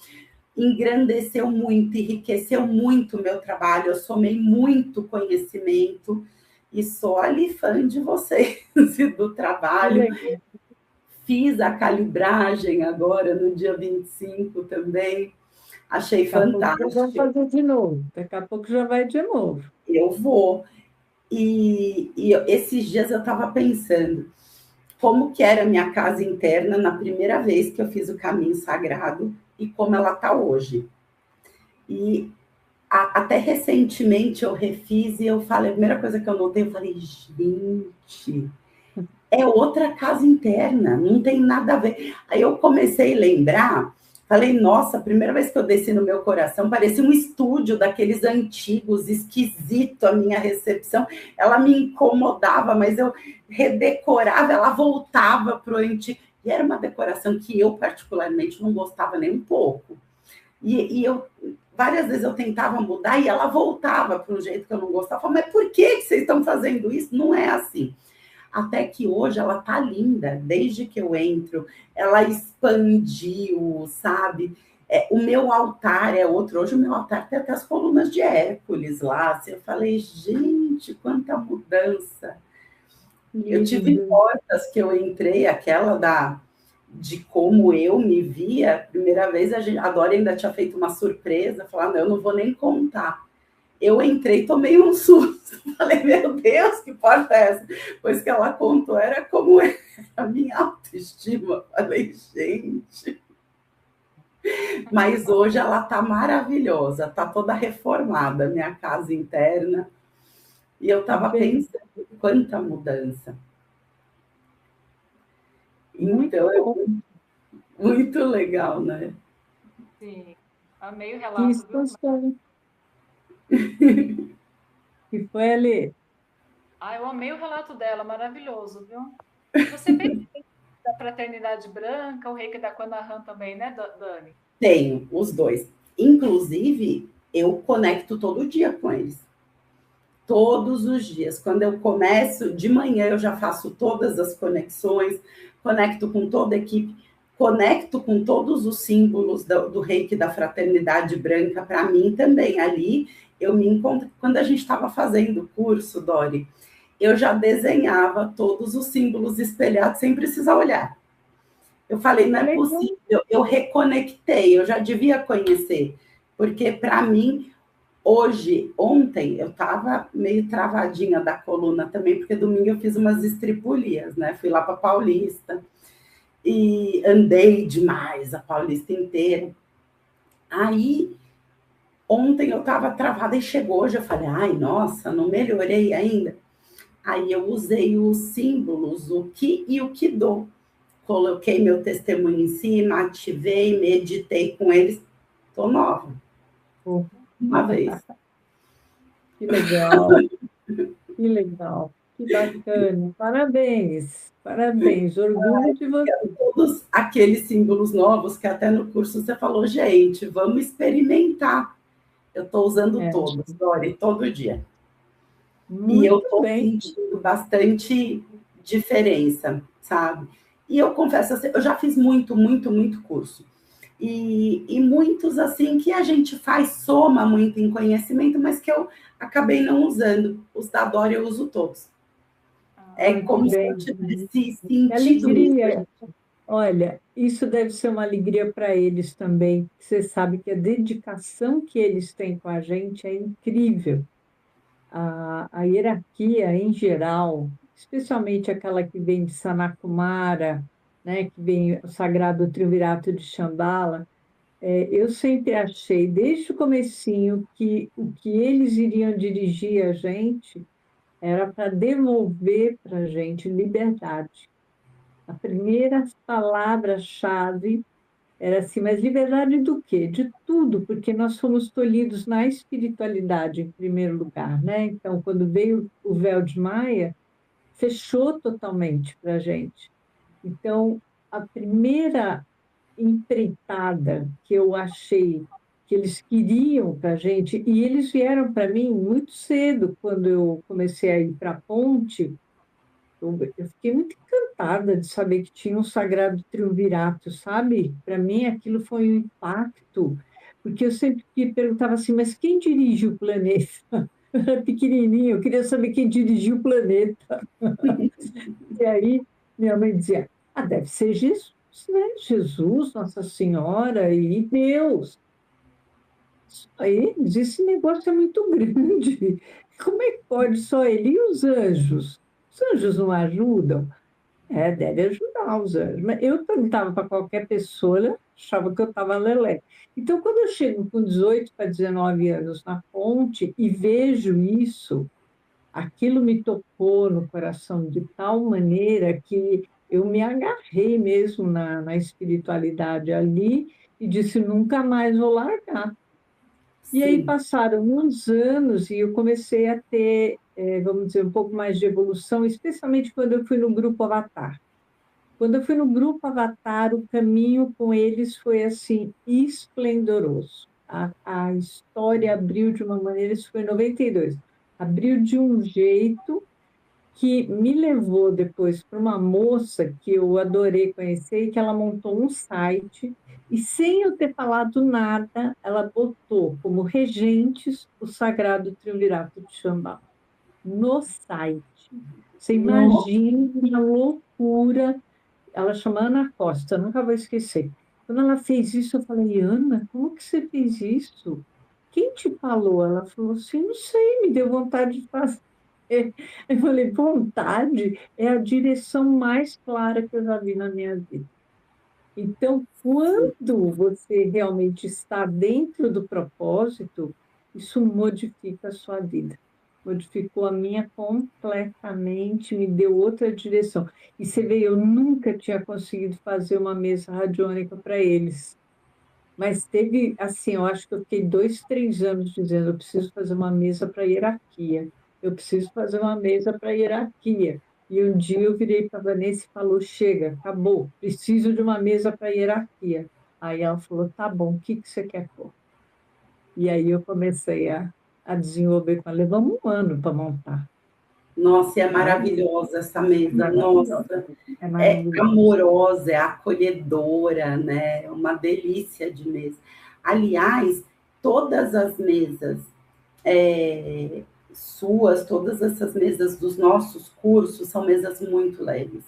engrandeceu muito, enriqueceu muito o meu trabalho, eu somei muito conhecimento e sou ali fã de vocês e do trabalho. Fiz a calibragem agora no dia 25 também, achei fantástico. Vamos fazer de novo, daqui a pouco já vai de novo. Eu vou. E esses dias eu estava pensando como que era a minha casa interna na primeira vez que eu fiz o caminho sagrado e como ela está hoje. E até recentemente eu refiz e eu falei, a primeira coisa que eu notei, eu falei, gente, é outra casa interna, não tem nada a ver. Aí eu comecei a lembrar, falei, nossa, a primeira vez que eu desci no meu coração, parecia um estúdio daqueles antigos, esquisito a minha recepção, ela me incomodava, mas eu redecorava, ela voltava para o antigo, e era uma decoração que eu particularmente não gostava nem um pouco. E eu, várias vezes eu tentava mudar e ela voltava para um jeito que eu não gostava, mas por que vocês estão fazendo isso? Não é assim. até que hoje ela tá linda, desde que eu entro, ela expandiu, sabe? O meu altar é outro, hoje o meu altar tem até as colunas de Hércules lá, assim, eu falei, gente, quanta mudança. Eu tive Lindo. portas que eu entrei, aquela de como eu me via, a primeira vez a Dora ainda tinha feito uma surpresa, falar, não, eu não vou nem contar. Eu entrei, tomei um susto, falei, meu Deus, que porta é essa? Pois que ela contou, era como era a minha autoestima. Falei, gente. Mas hoje ela está maravilhosa, está toda reformada, minha casa interna. E eu estava Bem, pensando, quanta mudança. muito Então, é bom. muito legal, né? Sim. Amei o Que relato, viu? expansão. Que foi ali. Ah, eu amei o relato dela, maravilhoso, viu? E você tem da Fraternidade Branca, o Reiki da Kwanahan também, né, Dani? Tenho os dois. Inclusive, eu conecto todo dia com eles. Todos os dias. Quando eu começo, de manhã eu já faço todas as conexões, conecto com toda a equipe, conecto com todos os símbolos do Reiki da Fraternidade Branca. Para mim também, ali eu me encontro. Quando a gente estava fazendo o curso, Dori, eu já desenhava todos os símbolos espelhados sem precisar olhar. Eu falei, não Que é legal. possível, eu reconectei, eu já devia conhecer, porque para mim, hoje, ontem, eu estava meio travadinha da coluna também, porque domingo eu fiz umas estripulias, né? Fui lá para Paulista e andei demais a Paulista inteira. Aí, ontem eu estava travada e chegou hoje, eu falei, ai, nossa, não melhorei ainda. Aí eu usei os símbolos, o Ki e o Kido. Coloquei meu testemunho em cima, ativei, meditei com eles. Tô nova, Pô, uma vez. que legal. Que legal. Que bacana. Parabéns. Parabéns. Orgulho de você. Todos aqueles símbolos novos que até no curso você falou, gente, vamos experimentar. Eu estou usando É, todos, Dori, todo dia. E eu muito estou bem. sentindo bastante diferença, sabe? E eu confesso, assim, eu já fiz muito, muito, muito curso. E muitos, assim, que a gente faz, soma muito em conhecimento, mas que eu acabei não usando. Os da Dora eu uso todos. É Ah, Muito como se eu bem. tivesse Que sentido isso. alegria. Olha, isso deve ser uma alegria para eles também. Você sabe que a dedicação que eles têm com a gente é incrível. A hierarquia em geral, especialmente aquela que vem de Sanakumara, né, que vem o Sagrado Triunvirato de Shambhala, eu sempre achei, desde o comecinho, que o que eles iriam dirigir a gente era para devolver para a gente liberdade. A primeira palavra-chave era assim, mas liberdade do quê? De tudo, porque nós fomos tolhidos na espiritualidade, em primeiro lugar, né? Então, quando veio o véu de Maia, fechou totalmente para a gente. Então, a primeira empreitada que eu achei que eles queriam para a gente, e eles vieram para mim muito cedo, quando eu comecei a ir para a ponte, eu fiquei muito encantada de saber que tinha um sagrado triunvirato, sabe? Para mim, aquilo foi um impacto, porque eu sempre perguntava assim, mas quem dirige o planeta? Eu era pequenininho, eu queria saber quem dirigia o planeta. E aí, minha mãe dizia, deve ser Jesus, né? Jesus, Nossa Senhora e Deus. Só eles, esse negócio é muito grande. Como é que pode só ele e os anjos? Os anjos não ajudam? Deve ajudar os anjos. Mas eu perguntava para qualquer pessoa, ela achava que eu estava lelé. Então, quando eu chego com 18 para 19 anos na ponte e vejo isso, aquilo me tocou no coração de tal maneira que eu me agarrei mesmo na espiritualidade ali e disse: nunca mais vou largar. E aí Sim, passaram uns anos e eu comecei a ter, vamos dizer, um pouco mais de evolução, especialmente quando eu fui no grupo Avatar. Quando eu fui no grupo Avatar, o caminho com eles foi assim esplendoroso. A história abriu de uma maneira, isso foi em 92, abriu de um jeito que me levou depois para uma moça que eu adorei conhecer e que ela montou um site e sem eu ter falado nada, ela botou como regentes o Sagrado Triunvirato de Xambá no site. Você Nossa, imagina a loucura. Ela chama Ana Costa, nunca vou esquecer. Quando ela fez isso, eu falei, Ana, como que você fez isso? Quem te falou? Ela falou assim, não sei, me deu vontade de fazer. Eu falei, vontade é a direção mais clara que eu já vi na minha vida. Então, quando você realmente está dentro do propósito, isso modifica a sua vida. Modificou a minha completamente, me deu outra direção. E você vê, eu nunca tinha conseguido fazer uma mesa radiônica para eles. Mas teve, assim, eu acho que eu fiquei 2, 3 anos dizendo, eu preciso fazer uma mesa para hierarquia. Eu preciso fazer uma mesa para hierarquia. E um dia eu virei para a Vanessa e falou, chega, acabou, preciso de uma mesa para hierarquia. Aí ela falou, tá bom, o que que você quer pôr? E aí eu comecei a desenvolver com ela. Levamos um ano para montar. nossa, e é Mas maravilhosa essa mesa, maravilhoso. nossa. É É maravilhoso. amorosa, é acolhedora, né? É uma delícia de mesa. Aliás, todas as mesas suas, todas essas mesas dos nossos cursos são mesas muito leves.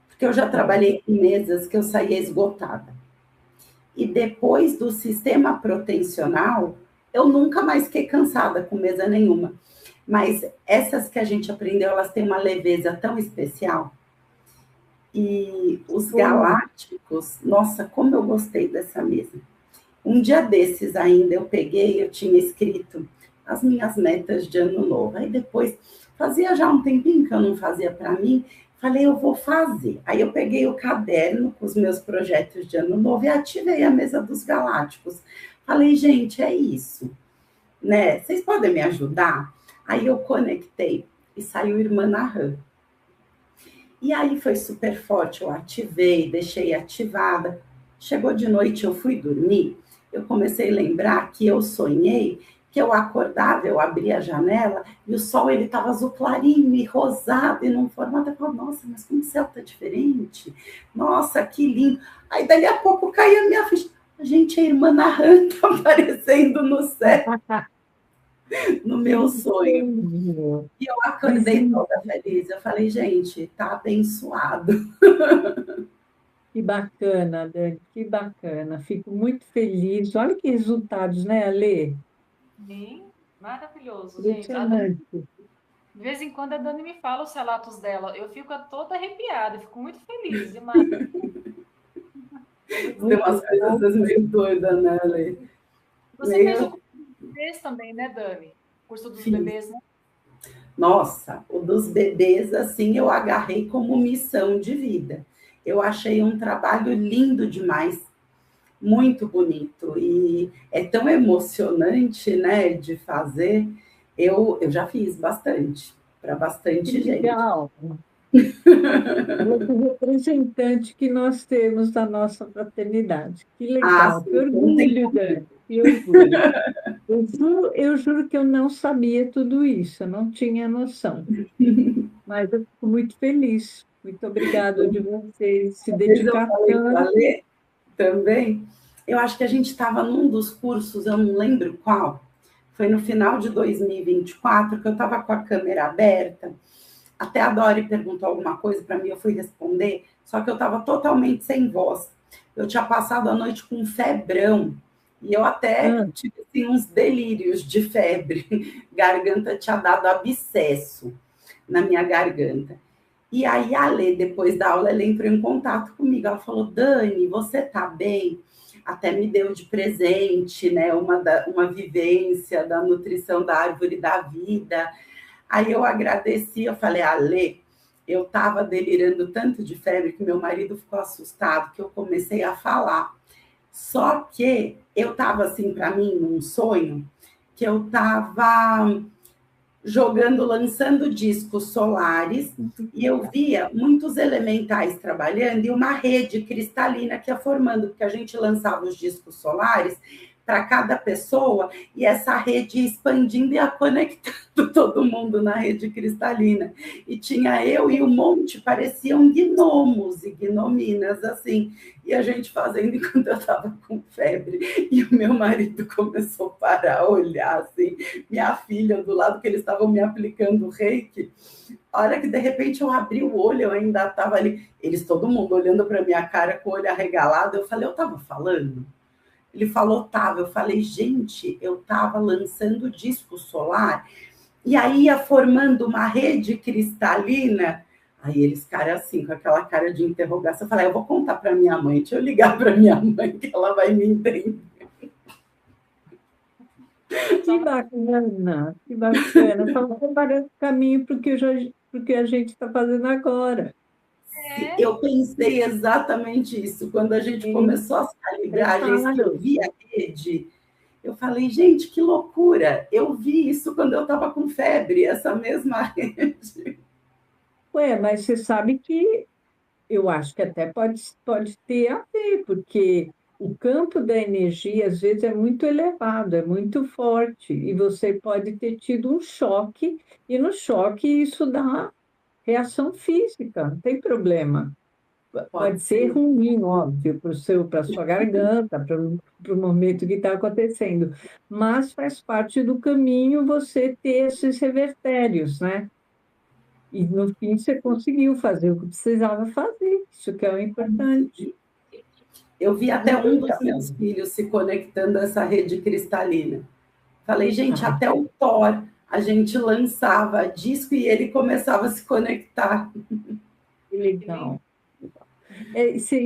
Porque eu já trabalhei com mesas que eu saía esgotada. E depois do sistema protensional, eu nunca mais fiquei cansada com mesa nenhuma. Mas essas que a gente aprendeu, elas têm uma leveza tão especial. E os Como? galácticos, nossa, como eu gostei dessa mesa. Um dia desses ainda eu peguei, eu tinha escrito as minhas metas de ano novo. Aí depois, fazia já um tempinho que eu não fazia para mim, falei, eu vou fazer. Aí eu peguei o caderno com os meus projetos de ano novo e ativei a mesa dos galácticos. Falei, gente, é isso, né? Vocês podem me ajudar? Aí eu conectei e saiu Irmã Nahan. E aí foi super forte, eu ativei, deixei ativada. Chegou de noite, eu fui dormir, eu comecei a lembrar que eu sonhei que eu acordava, eu abria a janela e o sol ele estava azul clarinho e rosado e num formato, eu falava, nossa, mas como o céu está diferente, nossa, que lindo. Aí dali a pouco caía a minha ficha, gente, a irmã Nahan está aparecendo no céu, no Que meu sonho. incrível. E eu Mas acordei toda feliz, eu falei, gente, tá abençoado. que bacana, Dani, que bacana. Fico muito feliz. Olha que resultados, né, Ale? Sim, maravilhoso, gente. Impressionante. De vez em quando a Dani me fala os relatos dela. Eu fico toda arrepiada, eu fico muito feliz demais. É muito Tem Muito umas coisas bom. assim, meio doidas, né, Lê? Você fez o Meio curso dos bebês também, né, Dani? Curso dos fiz. bebês, né? Nossa, o dos bebês, assim, eu agarrei como missão de vida. Eu achei um trabalho lindo demais, muito bonito. E é tão emocionante, né, de fazer. Eu já fiz bastante, para Que bastante gente. legal. Olha que representante que nós temos da nossa fraternidade. Que Ah, legal. Que sim, não tem orgulho, como. Dani. Que orgulho. Eu juro que eu não sabia tudo isso, eu não tinha noção. Mas eu fico muito feliz. Muito obrigada de você se Mas eu dedicar falei para tanto. Lê também. Eu acho que a gente estava num dos cursos, eu não lembro qual. Foi no final de 2024 que eu estava com a câmera aberta. Até a Dori perguntou alguma coisa para mim, eu fui responder, só que eu estava totalmente sem voz. Eu tinha passado a noite com um febrão. E eu até Ah, tive assim, uns delírios de febre. Garganta tinha dado abscesso na minha garganta. E aí a Lê, depois da aula, ela entrou em contato comigo. Ela falou, Dani, você tá bem? Até me deu de presente, né, uma vivência da nutrição da árvore da vida. Aí eu agradeci, eu falei, Lê, eu estava delirando tanto de febre que meu marido ficou assustado, que eu comecei a falar. Só que eu estava assim, para mim, num sonho, que eu estava jogando, lançando discos solares, e eu via muitos elementais trabalhando e uma rede cristalina que ia formando, porque a gente lançava os discos solares para cada pessoa, e essa rede expandindo e a conectando todo mundo na rede cristalina. E tinha eu e um monte, pareciam gnomos e gnominas, assim, e a gente fazendo enquanto eu estava com febre, e o meu marido começou a parar, a olhar, assim, minha filha do lado, que eles estavam me aplicando reiki. A hora que de repente eu abri o olho, eu ainda estava ali, eles, todo mundo olhando para minha cara com o olho arregalado, eu falei, eu estava falando? Ele falou, tava. Eu falei, gente, eu estava lançando disco solar, e aí ia formando uma rede cristalina. Aí eles, cara, assim, com aquela cara de interrogação, eu falei, eu vou contar para minha mãe, deixa eu ligar para minha mãe, que ela vai me entender. Que bacana, que bacana. Estava preparando o caminho para o que a gente está fazendo agora. Eu pensei exatamente isso. Quando a gente começou as calibragens, que eu vi a rede, eu falei, gente, que loucura! Eu vi isso quando eu estava com febre, essa mesma rede. Ué, mas você sabe que eu acho que até pode ter a ver, porque o campo da energia, às vezes, é muito elevado, é muito forte, e você pode ter tido um choque, e no choque isso dá reação física, não tem problema. Pode ser ruim, óbvio, para a sua garganta, para o momento que está acontecendo, mas faz parte do caminho você ter esses revertérios, né? E no fim você conseguiu fazer o que precisava fazer, isso que é o importante. Eu vi até um dos meus filhos se conectando a essa rede cristalina. Falei, gente, até o Thor a gente lançava disco e ele começava a se conectar. Que legal.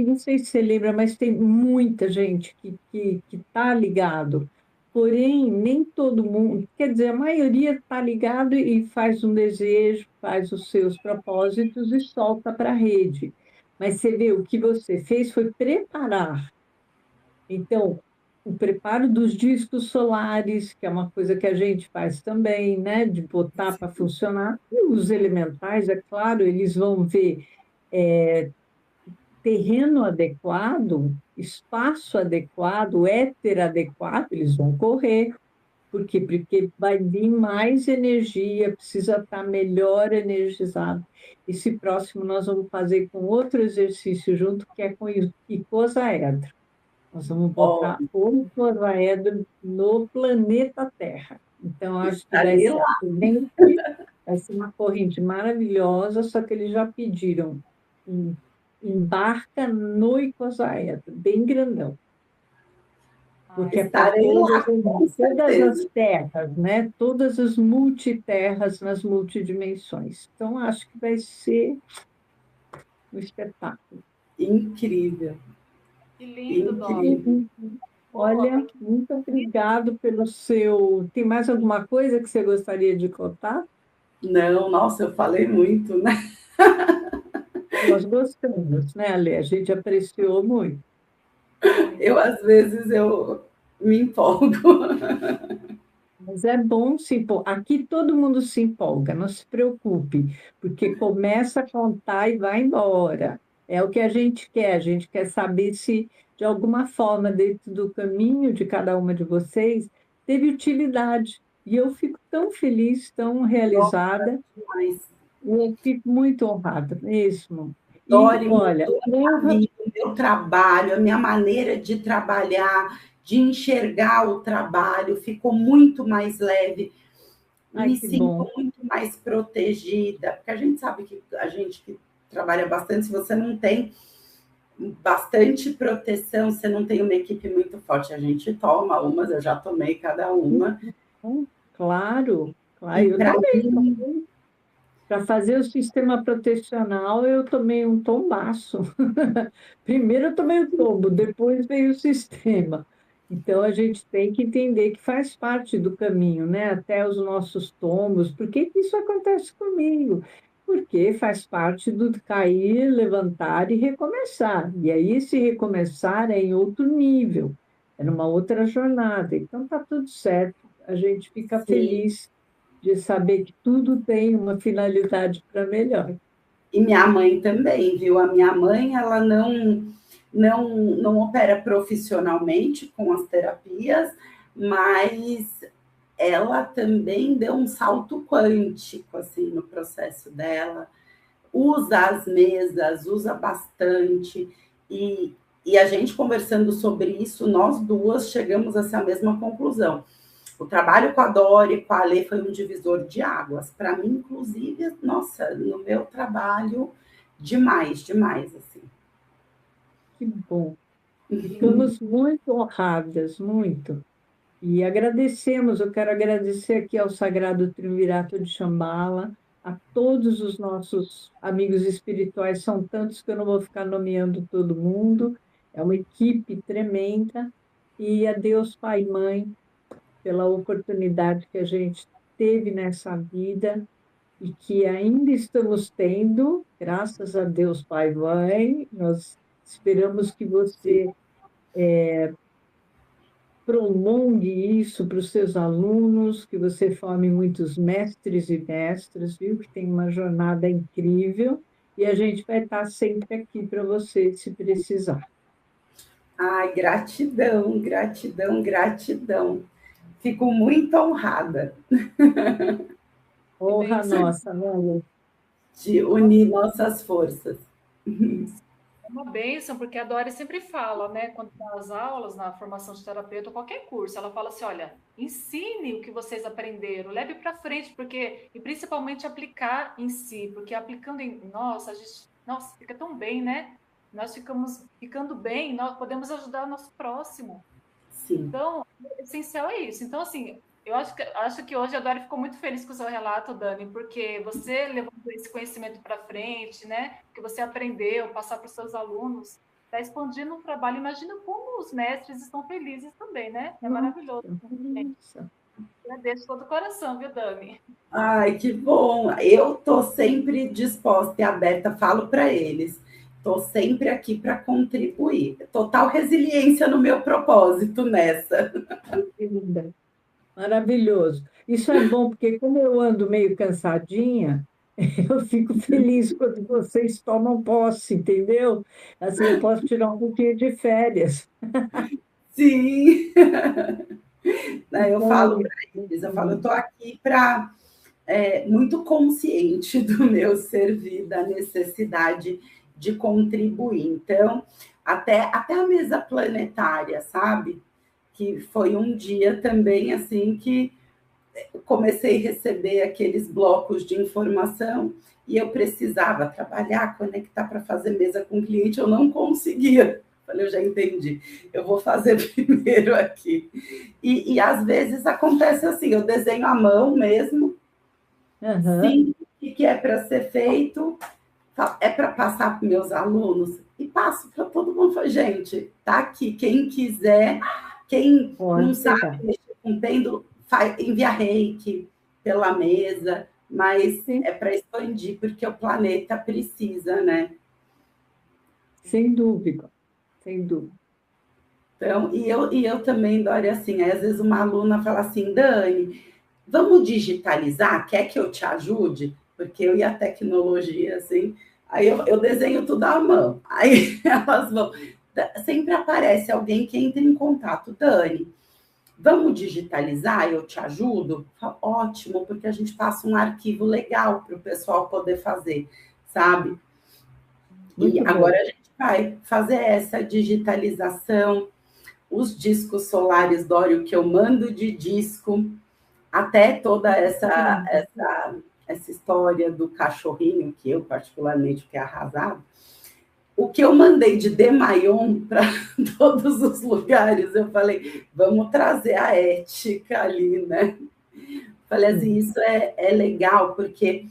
Não sei se você lembra, mas tem muita gente que está ligado. Porém, nem todo mundo, quer dizer, a maioria está ligado e faz um desejo, faz os seus propósitos e solta para a rede. Mas você vê, o que você fez foi preparar. Então, o preparo dos discos solares, que é uma coisa que a gente faz também, né, de botar para funcionar. E os elementais, é claro, eles vão ver terreno adequado, espaço adequado, éter adequado, eles vão correr. Por quê? Porque vai vir mais energia, precisa estar melhor energizado. Esse próximo nós vamos fazer com outro exercício junto, que é com icosaedro. Nós vamos botar o icosaedro no planeta Terra. Então, acho que vai ser excelente, vai ser uma corrente maravilhosa, só que eles já pediram embarca no icosaedro, bem grandão. Porque é para todas as terras, né? Todas as multiterras nas multidimensões. Então, acho que vai ser um espetáculo. Incrível. Que lindo, Dori. Olha, muito obrigado pelo seu... Tem mais alguma coisa que você gostaria de contar? Não, nossa, eu falei muito, né? Nós gostamos, né, Ale? A gente apreciou muito. Às vezes, eu me empolgo. Mas é bom se empolgar. Aqui todo mundo se empolga, não se preocupe, porque começa a contar e vai embora. É o que a gente quer saber se, de alguma forma, dentro do caminho de cada uma de vocês, teve utilidade. E eu fico tão feliz, tão realizada, e eu fico muito honrada mesmo. Dori, olha, o meu trabalho, a minha maneira de trabalhar, de enxergar o trabalho, ficou muito mais leve. Me sinto muito mais protegida, porque a gente sabe que a gente que trabalha bastante, se você não tem bastante proteção, você não tem uma equipe muito forte, a gente toma umas, eu já tomei cada uma. Claro, eu também. Para fazer o sistema protecional, eu tomei um tombaço. Primeiro eu tomei o tombo, depois veio o sistema. Então, a gente tem que entender que faz parte do caminho, né? Até os nossos tombos. Por que que isso acontece comigo? Porque faz parte do cair, levantar e recomeçar. E aí, esse recomeçar é em outro nível, é numa outra jornada. Então, está tudo certo. A gente fica feliz de saber que tudo tem uma finalidade para melhor. E minha mãe também, viu? A minha mãe, ela não... não opera profissionalmente com as terapias, mas ela também deu um salto quântico assim no processo dela, usa as mesas, usa bastante, e a gente conversando sobre isso, nós duas chegamos a essa mesma conclusão. O trabalho com a Dori e com a Alê foi um divisor de águas. Para mim, inclusive, nossa, no meu trabalho, demais, demais, assim. Que bom. Ficamos muito honradas, muito. E agradecemos, eu quero agradecer aqui ao Sagrado Triunvirato de Shambhala, a todos os nossos amigos espirituais, são tantos que eu não vou ficar nomeando todo mundo, é uma equipe tremenda, e a Deus Pai e Mãe, pela oportunidade que a gente teve nessa vida e que ainda estamos tendo, graças a Deus Pai e Mãe, nós esperamos que você prolongue isso para os seus alunos, que você forme muitos mestres e mestras, viu? Que tem uma jornada incrível e a gente vai estar sempre aqui para você, se precisar. Ai, gratidão, gratidão, gratidão. Fico muito honrada. Honra nossa, né? De unir nossas forças. É uma bênção, porque a Dori sempre fala, né, quando dá as aulas na formação de terapeuta, ou qualquer curso, ela fala assim, olha, ensine o que vocês aprenderam, leve para frente, porque, e principalmente aplicar em si, porque aplicando em nós, a gente, nossa, fica tão bem, né? Nós ficamos ficando bem, nós podemos ajudar o nosso próximo. Sim. Então, o essencial é isso. Então, assim, eu acho que hoje a Dori ficou muito feliz com o seu relato, Dani, porque você levou esse conhecimento para frente, né? Que você aprendeu, passar para os seus alunos, está expandindo o trabalho. Imagina como os mestres estão felizes também, né? É maravilhoso. Nossa. Agradeço de todo o coração, viu, Dani? Ai, que bom. Eu estou sempre disposta e aberta, falo para eles. Estou sempre aqui para contribuir. Total resiliência no meu propósito nessa. Linda. Maravilhoso. Isso é bom, porque como eu ando meio cansadinha, eu fico feliz quando vocês tomam posse, entendeu? Assim, eu posso tirar um pouquinho de férias. Sim. Né, eu Bom, falo para eles, eu falo, eu estou aqui para muito consciente do meu servir, da necessidade de contribuir. Então, até a mesa planetária, sabe? Que foi um dia também assim que comecei a receber aqueles blocos de informação e eu precisava trabalhar, conectar para fazer mesa com o cliente, eu não conseguia. Falei, eu já entendi, eu vou fazer primeiro aqui. E às vezes acontece assim, eu desenho à mão mesmo, sim, o que é para ser feito, é para passar para meus alunos, e passo para todo mundo. Gente, tá aqui, quem quiser, quem não sabe mexer com pêndulo, envia reiki pela mesa, mas sim. É para expandir, porque o planeta precisa, né? Sem dúvida, sem dúvida. Então, e eu também, Dória, assim, às vezes uma aluna fala assim, Dani, vamos digitalizar? Quer que eu te ajude? Porque eu e a tecnologia, assim, aí eu desenho tudo à mão. Aí elas vão. Sempre aparece alguém que entra em contato. Dani, vamos digitalizar? Eu te ajudo? Ótimo, porque a gente passa um arquivo legal para o pessoal poder fazer, sabe? Muito e bom. agora a gente vai fazer essa digitalização, os discos solares, Dório, que eu mando de disco, até toda essa história do cachorrinho, que eu particularmente fiquei arrasado, o que eu mandei de Demayon para todos os lugares, eu falei, vamos trazer a ética ali, né? Falei assim, isso é legal, porque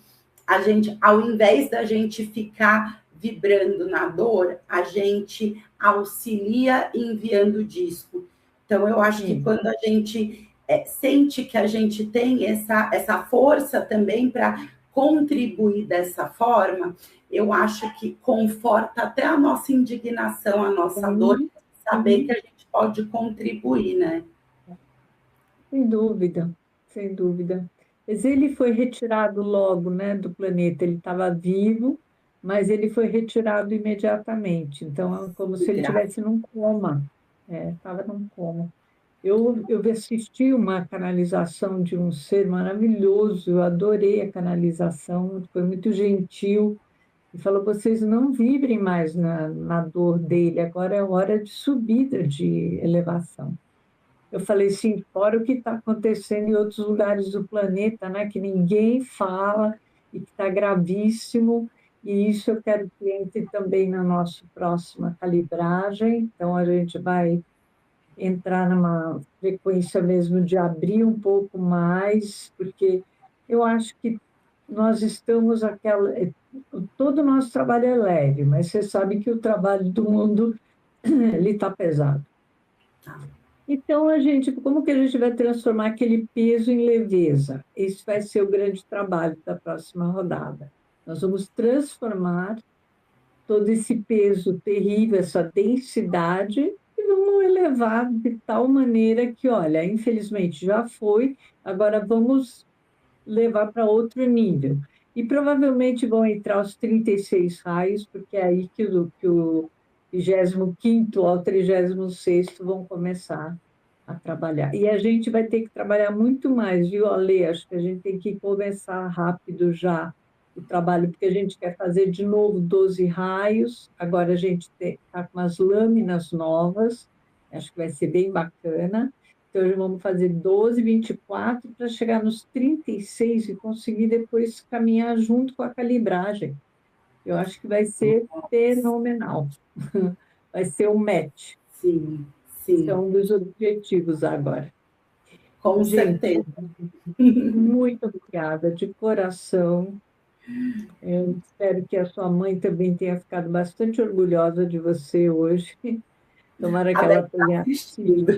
a gente, ao invés da gente ficar vibrando na dor, a gente auxilia enviando disco. Então, eu acho que quando a gente sente que a gente tem essa força também para contribuir dessa forma, eu acho que conforta até a nossa indignação, a nossa dor, saber que a gente pode contribuir, né? Sem dúvida, sem dúvida. Mas ele foi retirado logo, né, do planeta. Ele estava vivo, mas ele foi retirado imediatamente. Então, é como se ele estivesse num coma. Estava num coma. Eu assisti uma canalização de um ser maravilhoso, eu adorei a canalização, foi muito gentil, e falou: vocês não vibrem mais na dor dele, agora é hora de subida, de elevação. Eu falei, sim, fora o que está acontecendo em outros lugares do planeta, né, que ninguém fala e que está gravíssimo, e isso eu quero que entre também na nossa próxima calibragem. Então, a gente vai entrar numa frequência mesmo de abrir um pouco mais, porque eu acho que nós estamos todo o nosso trabalho é leve, mas você sabe que o trabalho do mundo ele está pesado. Então, como que a gente vai transformar aquele peso em leveza? Esse vai ser o grande trabalho da próxima rodada. Nós vamos transformar todo esse peso terrível, essa densidade, e vamos elevar de tal maneira que, olha, infelizmente já foi, agora vamos levar para outro nível. E provavelmente vão entrar os 36 raios, porque é aí que o 25º ao 36º vão começar a trabalhar. E a gente vai ter que trabalhar muito mais, viu, Ale? Acho que a gente tem que começar rápido já o trabalho, porque a gente quer fazer de novo 12 raios, agora a gente está com umas lâminas novas, acho que vai ser bem bacana. Então, vamos fazer 12, 24 para chegar nos 36 e conseguir depois caminhar junto com a calibragem. Eu acho que vai ser fenomenal. Vai ser um match. Sim, sim. É um dos objetivos agora. Com gente, certeza. Muito obrigada, de coração. Eu espero que a sua mãe também tenha ficado bastante orgulhosa de você hoje. Tomara que ela tenha assistido.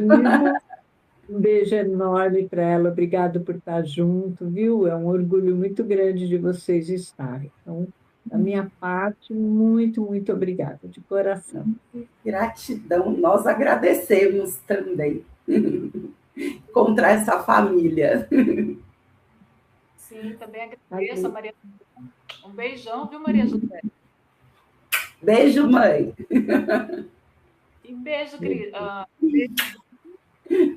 Um beijo enorme para ela, obrigado por estar junto, viu? É um orgulho muito grande de vocês estarem. Então, da minha parte, muito, muito obrigada, de coração. Gratidão, nós agradecemos também encontrar essa família. Sim, também agradeço, Maria. Um beijão, viu, Maria José? Beijo, mãe. E beijo, Cris.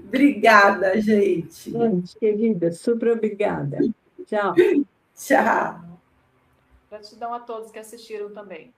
Obrigada, gente. Gente, querida, super obrigada. Tchau. Tchau. Gratidão a todos que assistiram também.